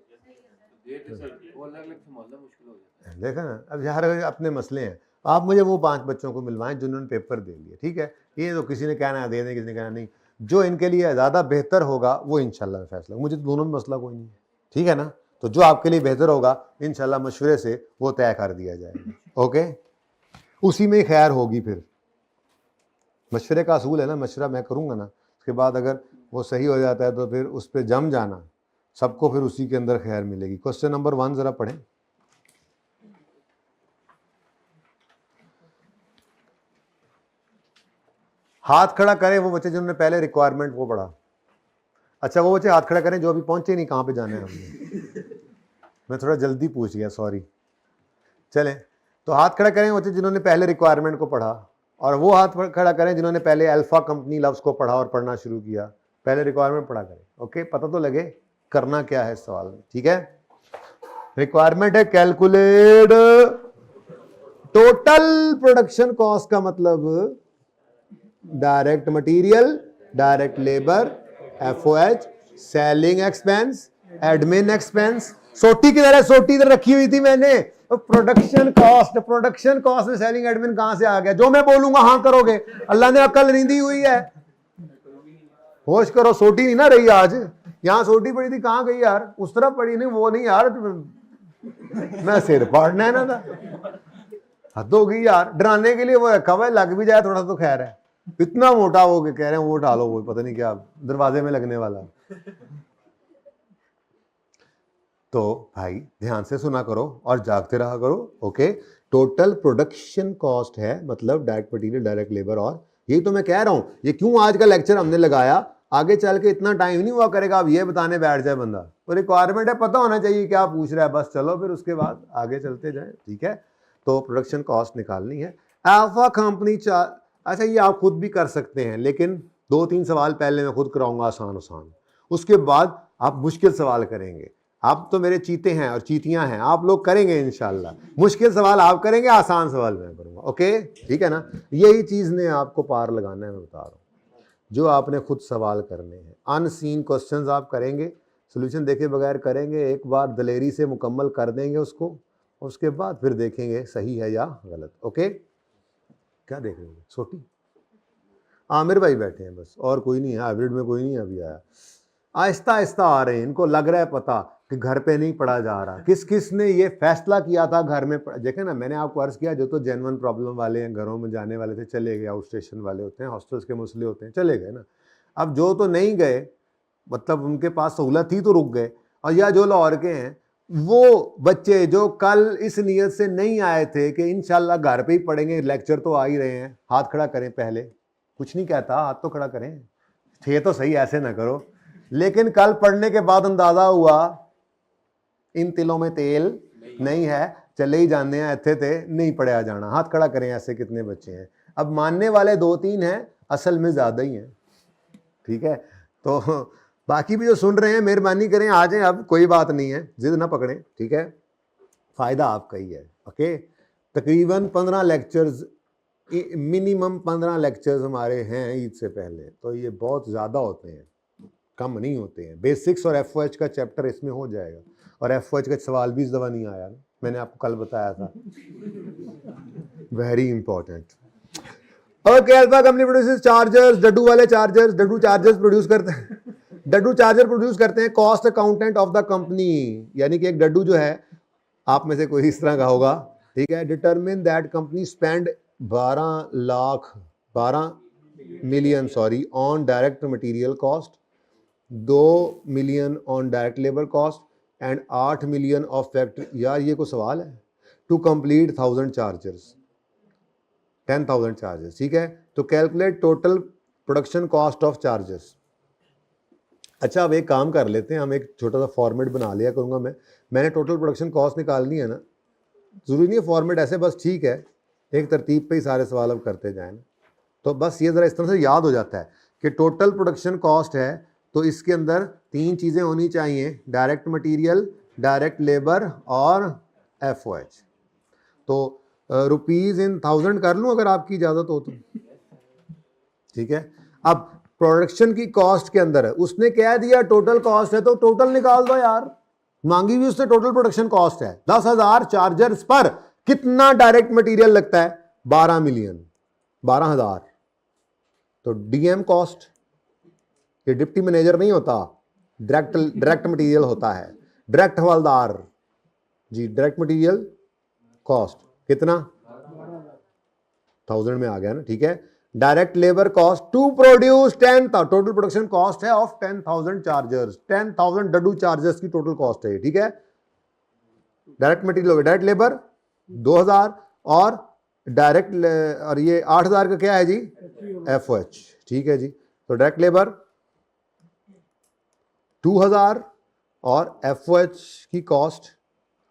देखा ना। अब यार अपने मसले हैं, आप मुझे वो 5 बच्चों को मिलवाएं जिन्होंने पेपर दे लिया, ठीक है। ये तो किसी ने कहना है दे दें, किसी ने कहना नहीं, जो इनके लिए ज़्यादा बेहतर होगा वो इंशाल्लाह फैसला, मुझे दोनों में मसला कोई नहीं है, ठीक है ना। तो जो आपके लिए बेहतर होगा इंशाल्लाह मशवरे से वो तय कर दिया जाएगा, ओके। उसी में ही खैर होगी, फिर मशवरे का असूल है ना, मशवरा मैं करूँगा ना, उसके बाद अगर वो सही हो जाता है तो फिर उस पर जम जाना, सबको फिर उसी के अंदर खैर मिलेगी। क्वेश्चन नंबर 1 ज़रा पढ़ें। हाथ खड़ा करें वो बच्चे जिन्होंने पहले रिक्वायरमेंट वो पढ़ा। अच्छा, वो बच्चे हाथ खड़ा करें जो अभी पहुंचे नहीं, कहाँ पे जाने हैं हमने। मैं थोड़ा जल्दी पूछ गया, सॉरी। चलें, तो हाथ खड़ा करें बच्चे जिन्होंने पहले रिक्वायरमेंट को पढ़ा, और वो हाथ खड़ा करें जिन्होंने पहले अल्फा कंपनी लव्स को पढ़ा और पढ़ना शुरू किया। पहले रिक्वायरमेंट पढ़ा करें, ओके। पता तो लगे करना क्या है सवाल में, ठीक है। रिक्वायरमेंट है कैलकुलेट टोटल प्रोडक्शन कॉस्ट, का मतलब direct material, direct labour, FOH, selling expense, admin expense. सोटी की तरह सोटी इधर रखी हुई थी मैंने, प्रोडक्शन कॉस्ट, प्रोडक्शन कॉस्ट में सेलिंग एडमिन कहां से आ गया? जो मैं बोलूंगा हाँ करोगे, अल्लाह ने अकल नहीं दी हुई है, होश करो। सोटी नहीं ना रही आज, यहां सोटी पड़ी थी, कहां गई यार? उस तरफ पड़ी नहीं, वो नहीं यार, मैं सिर फाड़ना है ना था, हद हो गई यार। डराने के लिए वो रखा हुआ है, लग भी जाए थोड़ा तो खैर है। इतना मोटा हो के कह रहे हैं वो उठा लो, वो पता नहीं क्या दरवाजे में लगने वाला। तो भाई ध्यान से सुना करो और जागते रहा करो, ओके। टोटल प्रोडक्शन कॉस्ट है मतलब डायरेक्ट मटेरियल, डायरेक्ट लेबर, और यही तो मैं कह रहा हूं, ये क्यों आज का लेक्चर हमने लगाया, आगे चल के इतना टाइम नहीं हुआ करेगा अब ये बताने बैठ जाए बंदा। तो रिक्वायरमेंट है, पता होना चाहिए क्या पूछ रहा है, बस चलो फिर उसके बाद आगे चलते जाए, ठीक है। तो प्रोडक्शन कॉस्ट निकालनी है। अल्फा कंपनी अच्छा, ये आप खुद भी कर सकते हैं, लेकिन 2-3 सवाल पहले मैं खुद कराऊंगा आसान आसान, उसके बाद आप मुश्किल सवाल करेंगे। आप तो मेरे चीते हैं और चीतियां हैं, आप लोग करेंगे इंशाल्लाह। मुश्किल सवाल आप करेंगे, आसान सवाल मैं करूंगा, ओके, ठीक है ना। यही चीज ने आपको पार लगाना है, मैं बता रहा हूँ, जो आपने खुद सवाल करने हैं। अनसीन क्वेश्चंस आप करेंगे, सोल्यूशन देखे बगैर करेंगे, एक बार दलेरी से मुकम्मल कर देंगे उसको, उसके बाद फिर देखेंगे सही है या गलत, ओके। क्या देख रहे हो? सोटी आमिर भाई बैठे हैं बस, और कोई नहीं है, हाइब्रिड में कोई नहीं अभी आया। आहिस्ता आहिस्ता आ रहे हैं, इनको लग रहा है पता कि घर पे नहीं पढ़ा जा रहा। किस किस ने ये फैसला किया था घर में देखे ना, मैंने आपको अर्ज किया, जो तो जेन्युइन प्रॉब्लम वाले हैं, घरों में जाने वाले थे चले गए, आउट स्टेशन वाले होते हैं, हॉस्टल्स के मसले होते हैं, चले गए ना। अब जो तो नहीं गए, मतलब उनके पास सहूलत थी तो रुक गए, और या जो लाहौर के हैं वो बच्चे जो कल इस नीयत से नहीं आए थे कि इंशाल्लाह घर पे ही पढ़ेंगे, लेक्चर तो आ ही रहे हैं, हाथ खड़ा करें पहले। कुछ नहीं कहता, हाथ तो खड़ा करें, थे तो सही, ऐसे ना करो। लेकिन कल पढ़ने के बाद अंदाजा हुआ इन तिलों में तेल नहीं है, चले ही जाने हैं, ऐसे थे नहीं पढ़ा जाना। हाथ खड़ा करें, ऐसे कितने बच्चे हैं? अब मानने वाले 2-3 हैं, असल में ज्यादा ही हैं, ठीक है। तो बाकी भी जो सुन रहे हैं मेहरबानी करें आ जाएं, अब कोई बात नहीं है, जिद ना पकड़ें, ठीक है। फ़ायदा आपका ही है, ओके। तकरीबन 15 लेक्चर्स मिनिमम 15 लेक्चर्स हमारे हैं ईद से पहले, तो ये बहुत ज़्यादा होते हैं, कम नहीं होते हैं। बेसिक्स और एफओएच का चैप्टर इसमें हो जाएगा, और एफओएच का सवाल भी इस दफ़ा नहीं आया ना, मैंने आपको कल बताया था। Very important. Okay, alpha company produces chargers, डड्डू वाले चार्जर्स, डड्डू चार्जर्स प्रोड्यूस करते हैं, डड्डू चार्जर प्रोड्यूस करते हैं cost accountant of the company, यानी कि एक डड्डू जो है, आप में से कोई इस तरह का होगा, ठीक है, determine that company spend 12 million on direct material cost, 2 million on direct labour cost and 8 million of factory. यार ये कोई सवाल है? टू कंप्लीट 1000 चार्जर्स, 10,000 चार्जर्स, ठीक है। तो calculate total production cost of chargers. अच्छा, अब एक काम कर लेते हैं, हम एक छोटा सा फॉर्मेट बना लिया करूंगा मैंने टोटल प्रोडक्शन कॉस्ट निकालनी है ना, ज़रूरी नहीं है फॉर्मेट ऐसे, बस ठीक है, एक तरतीब पे ही सारे सवाल अब करते जाएं ना। तो बस ये ज़रा इस तरह से याद हो जाता है कि टोटल प्रोडक्शन कॉस्ट है, तो इसके अंदर 3 चीज़ें होनी चाहिए, डायरेक्ट मटेरियल, डायरेक्ट लेबर और एफओएच। तो रुपीज़ इन 1000 कर लूँ अगर आपकी इजाज़त हो तो, ठीक है। अब प्रोडक्शन की कॉस्ट के अंदर है, उसने कह दिया टोटल कॉस्ट है, तो टोटल निकाल दो यार, मांगी भी उसने टोटल प्रोडक्शन कॉस्ट है 10,000 चार्जर्स पर कितना डायरेक्ट मटेरियल लगता है, 12 मिलियन, 12,000। तो डीएम कॉस्ट, ये डिप्टी मैनेजर नहीं होता, डायरेक्ट मटेरियल होता है, डायरेक्ट हवलदार जी, डायरेक्ट मटेरियल कॉस्ट कितना, 1000 में आ गया ना, ठीक है। Direct labour cost to produce 10, total production cost है ऑफ 10,000 चार्जर्स, 10,000 डड्डू चार्जर्स की टोटल कॉस्ट है, ठीक है। डायरेक्ट मटेरियल हो गया, डायरेक्ट लेबर 2000, और डायरेक्ट और ये 8000 का क्या है जी, एफओएच, ठीक है जी। तो डायरेक्ट लेबर 2000 और एफओएच की कॉस्ट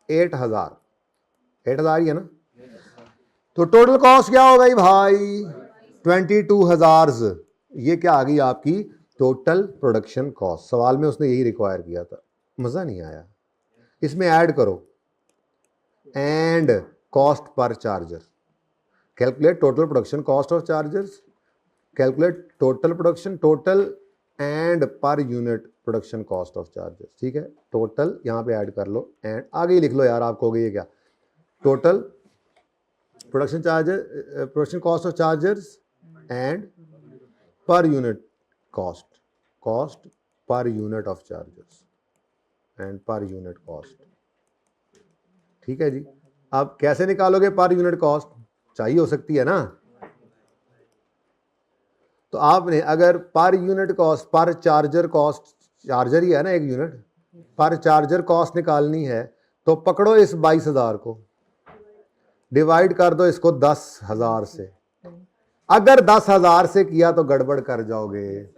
8000 ही है ना। तो टोटल कॉस्ट क्या हो गई भाई, 22,000। ये क्या आ गई आपकी टोटल प्रोडक्शन कॉस्ट। सवाल में उसने यही रिक्वायर किया था, मजा नहीं आया। इसमें ऐड करो and cost per charger, calculate total production cost of chargers, calculate total production, total and per unit production cost of chargers, ठीक है। टोटल यहाँ पे ऐड कर लो एंड आगे ही लिख लो यार, आपको हो गई है क्या, total production charger, production cost of chargers and per unit cost per unit of chargers and per unit cost, ठीक है जी। अब कैसे निकालोगे पर यूनिट कॉस्ट, चाहिए हो सकती है ना। तो आपने अगर पर यूनिट कॉस्ट, पर चार्जर कॉस्ट, चार्जर ही है ना एक यूनिट, पर चार्जर कॉस्ट निकालनी है, तो पकड़ो इस 22,000 को, डिवाइड कर दो इसको 10,000 से। अगर 10,000 से किया तो गड़बड़ कर जाओगे,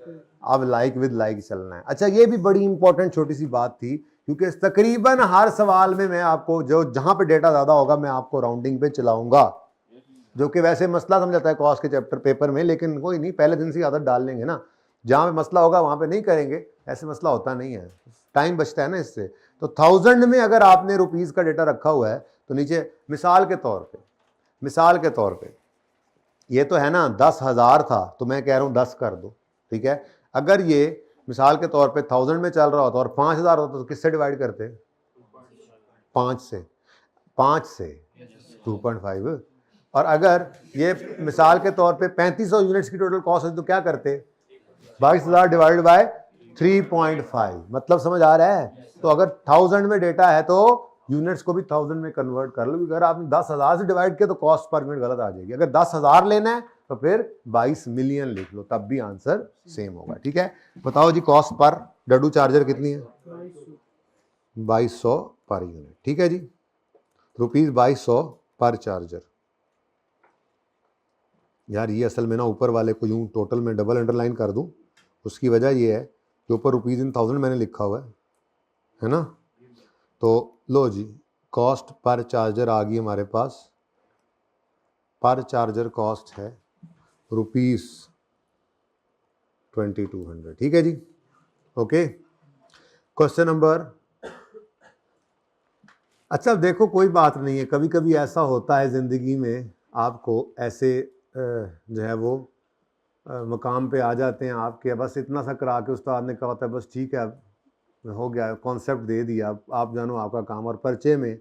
अब लाइक विद लाइक चलना है। अच्छा, ये भी बड़ी इंपॉर्टेंट छोटी सी बात थी, क्योंकि तकरीबन हर सवाल में मैं आपको जो जहां पे डेटा ज्यादा होगा मैं आपको राउंडिंग पे चलाऊंगा, जो कि वैसे मसला समझाता है कॉस्ट के चैप्टर पेपर में, लेकिन कोई नहीं, पहले दिन से आदत डाल लेंगे ना, जहां पे मसला होगा वहां पे नहीं करेंगे, ऐसे मसला होता नहीं है, टाइम बचता है ना इससे। तो 1000 में अगर आपने रुपीस का डेटा रखा हुआ है, तो नीचे मिसाल के तौर पे ये तो है ना 10,000 था, तो मैं कह रहा हूं 10 कर दो, ठीक है। अगर ये मिसाल के तौर पे 1000 में चल रहा होता और 5000 होता तो किससे डिवाइड करते, 5 से 2.5। और अगर ये मिसाल के तौर पे 3500 यूनिट्स की टोटल कॉस्ट है तो क्या करते, 22,000 डिवाइडेड बाय 3.5, मतलब समझ आ रहा है। तो अगर 1000 में डेटा है तो यूनिट्स को भी 1000 में कन्वर्ट कर लो, अगर आपने 10,000 से डिवाइड किया तो कॉस्ट पर यूनिट गलत आ जाएगी। अगर 10,000 लेना है तो फिर 22 मिलियन लिख लो, तब भी आंसर सेम होगा, ठीक है। बताओ जी, कॉस्ट पर डड्डू चार्जर कितनी है, 2200 पर यूनिट, ठीक है जी, रुपीज 2200 पर चार्जर। यार ये असल में ना ऊपर वाले को यूं टोटल में डबल अंडरलाइन कर दूं, उसकी वजह ये है कि ऊपर रुपीज इन 1000 मैंने लिखा हुआ है ना। तो लो जी, कॉस्ट पर चार्जर आ गई हमारे पास, पर चार्जर कॉस्ट है रुपीज 2200, ठीक है जी, ओके। क्वेश्चन नंबर, अच्छा देखो कोई बात नहीं है, कभी कभी ऐसा होता है ज़िंदगी में, आपको ऐसे जो है वो मकाम पे आ जाते हैं आपके, बस इतना सा करा के उस्ताद ने कहा था बस ठीक है अब हो गया, कॉन्सेप्ट दे दिया, आप जानो आपका काम। और पर्चे में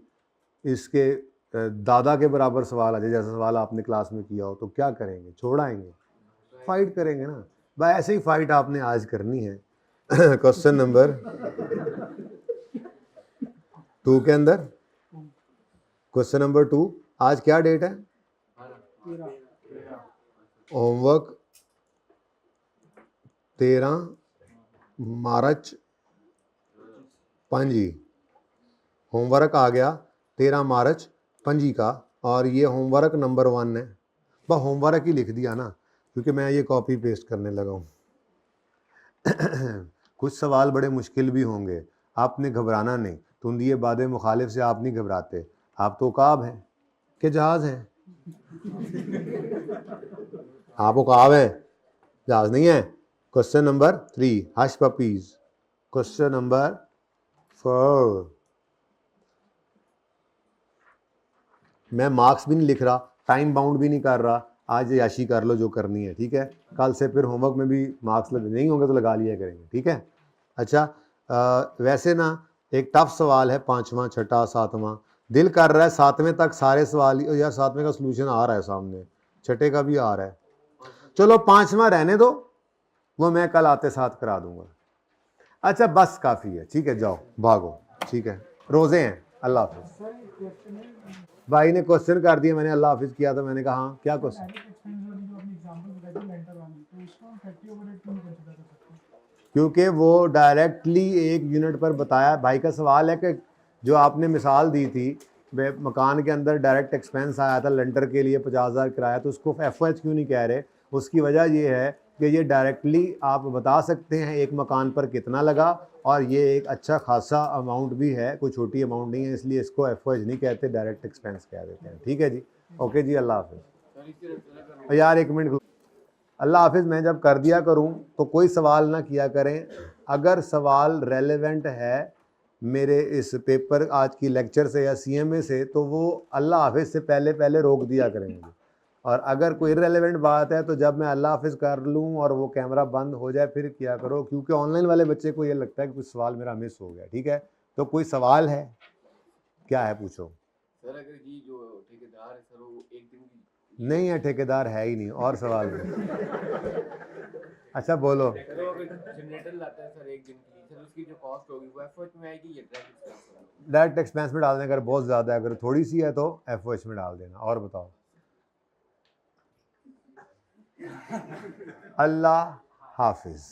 इसके दादा के बराबर सवाल आ जाए, जैसा सवाल आपने क्लास में किया हो, तो क्या करेंगे? छोड़ाएंगे? फाइट करेंगे ना भाई। ऐसे ही फाइट आपने आज करनी है। क्वेश्चन नंबर 2 के अंदर, क्वेश्चन नंबर 2, आज क्या डेट है? होमवर्क 13 मार्च 5 होमवर्क आ गया 13 मार्च 5 का, और ये होमवर्क नंबर 1 है। बस होमवर्क ही लिख दिया ना, क्योंकि मैं ये कॉपी पेस्ट करने लगा हूँ। कुछ सवाल बड़े मुश्किल भी होंगे, आपने घबराना नहीं। तुंदिए बादे मुखालिफ से आप नहीं घबराते, आप तो उकाब हैं कि जहाज हैं? आप उकाब हैं, जहाज नहीं है। Question number 3, hush puppies. Question number 4, मैं मार्क्स भी नहीं लिख रहा, टाइम बाउंड भी नहीं कर रहा, आज याशी कर लो जो करनी है, ठीक है? कल से फिर होमवर्क में भी मार्क्स नहीं होंगे तो लगा लिया करेंगे, ठीक है? अच्छा, वैसे ना एक टफ सवाल है, 5वां 6वां 7वां। दिल कर रहा है 7वें तक सारे सवाल, या 7वें का सलूशन आ रहा है सामने, 6ठे का भी आ रहा है। चलो 5वां रहने दो, वो मैं कल आते साथ करा दूंगा। अच्छा बस काफ़ी है, ठीक है, जाओ भागो, ठीक है, रोज़े हैं। अल्लाह हाफिज़। भाई ने क्वेश्चन कर दिया, मैंने अल्लाह हाफिज़ किया, तो मैंने कहा हाँ क्या क्वेश्चन? क्योंकि वो डायरेक्टली एक यूनिट पर बताया। भाई का सवाल है कि जो आपने मिसाल दी थी, मकान के अंदर डायरेक्ट एक्सपेंस आया था लेंटर के लिए 50,000 किराया, तो उसको एफओएच क्यों नहीं कह रहे? उसकी वजह ये है कि ये डायरेक्टली आप बता सकते हैं एक मकान पर कितना लगा, और ये एक अच्छा खासा अमाउंट भी है, कोई छोटी अमाउंट नहीं है, इसलिए इसको एफओएच नहीं कहते, डायरेक्ट एक्सपेंस कह देते हैं। ठीक है जी, ओके जी, अल्लाह हाफिज़। यार एक मिनट, अल्लाह हाफिज़। मैं जब कर दिया करूं तो कोई सवाल ना किया करें, अगर सवाल रेलेवेंट है मेरे इस पेपर आज की लेक्चर से या सीएमए से, तो वो अल्लाह हाफिज़ से पहले पहले रोक दिया करेंगे। और अगर कोई इररेलेवेंट बात है तो जब मैं अल्लाह हाफिज़ कर लूँ और वो कैमरा बंद हो जाए फिर किया करो, क्योंकि ऑनलाइन वाले बच्चे को ये लगता है कि कुछ सवाल मेरा मिस हो गया। ठीक है, तो कोई सवाल है? क्या है, पूछो। सर अगर ये जो ठेकेदार है सर, वो एक दिन नहीं है, ठेकेदार है ही नहीं। और सवाल अच्छा बोलो। जनरेटर लाता है सर एक दिन की, सर उसकी जो कॉस्ट होगी वो एफओएच में आएगी या डायरेक्ट एक्सपेंस में डालने, अगर बहुत ज़्यादा है, अगर थोड़ी सी है तो एफओएच में डाल देना। और बताओ। अल्लाह हाफिज़।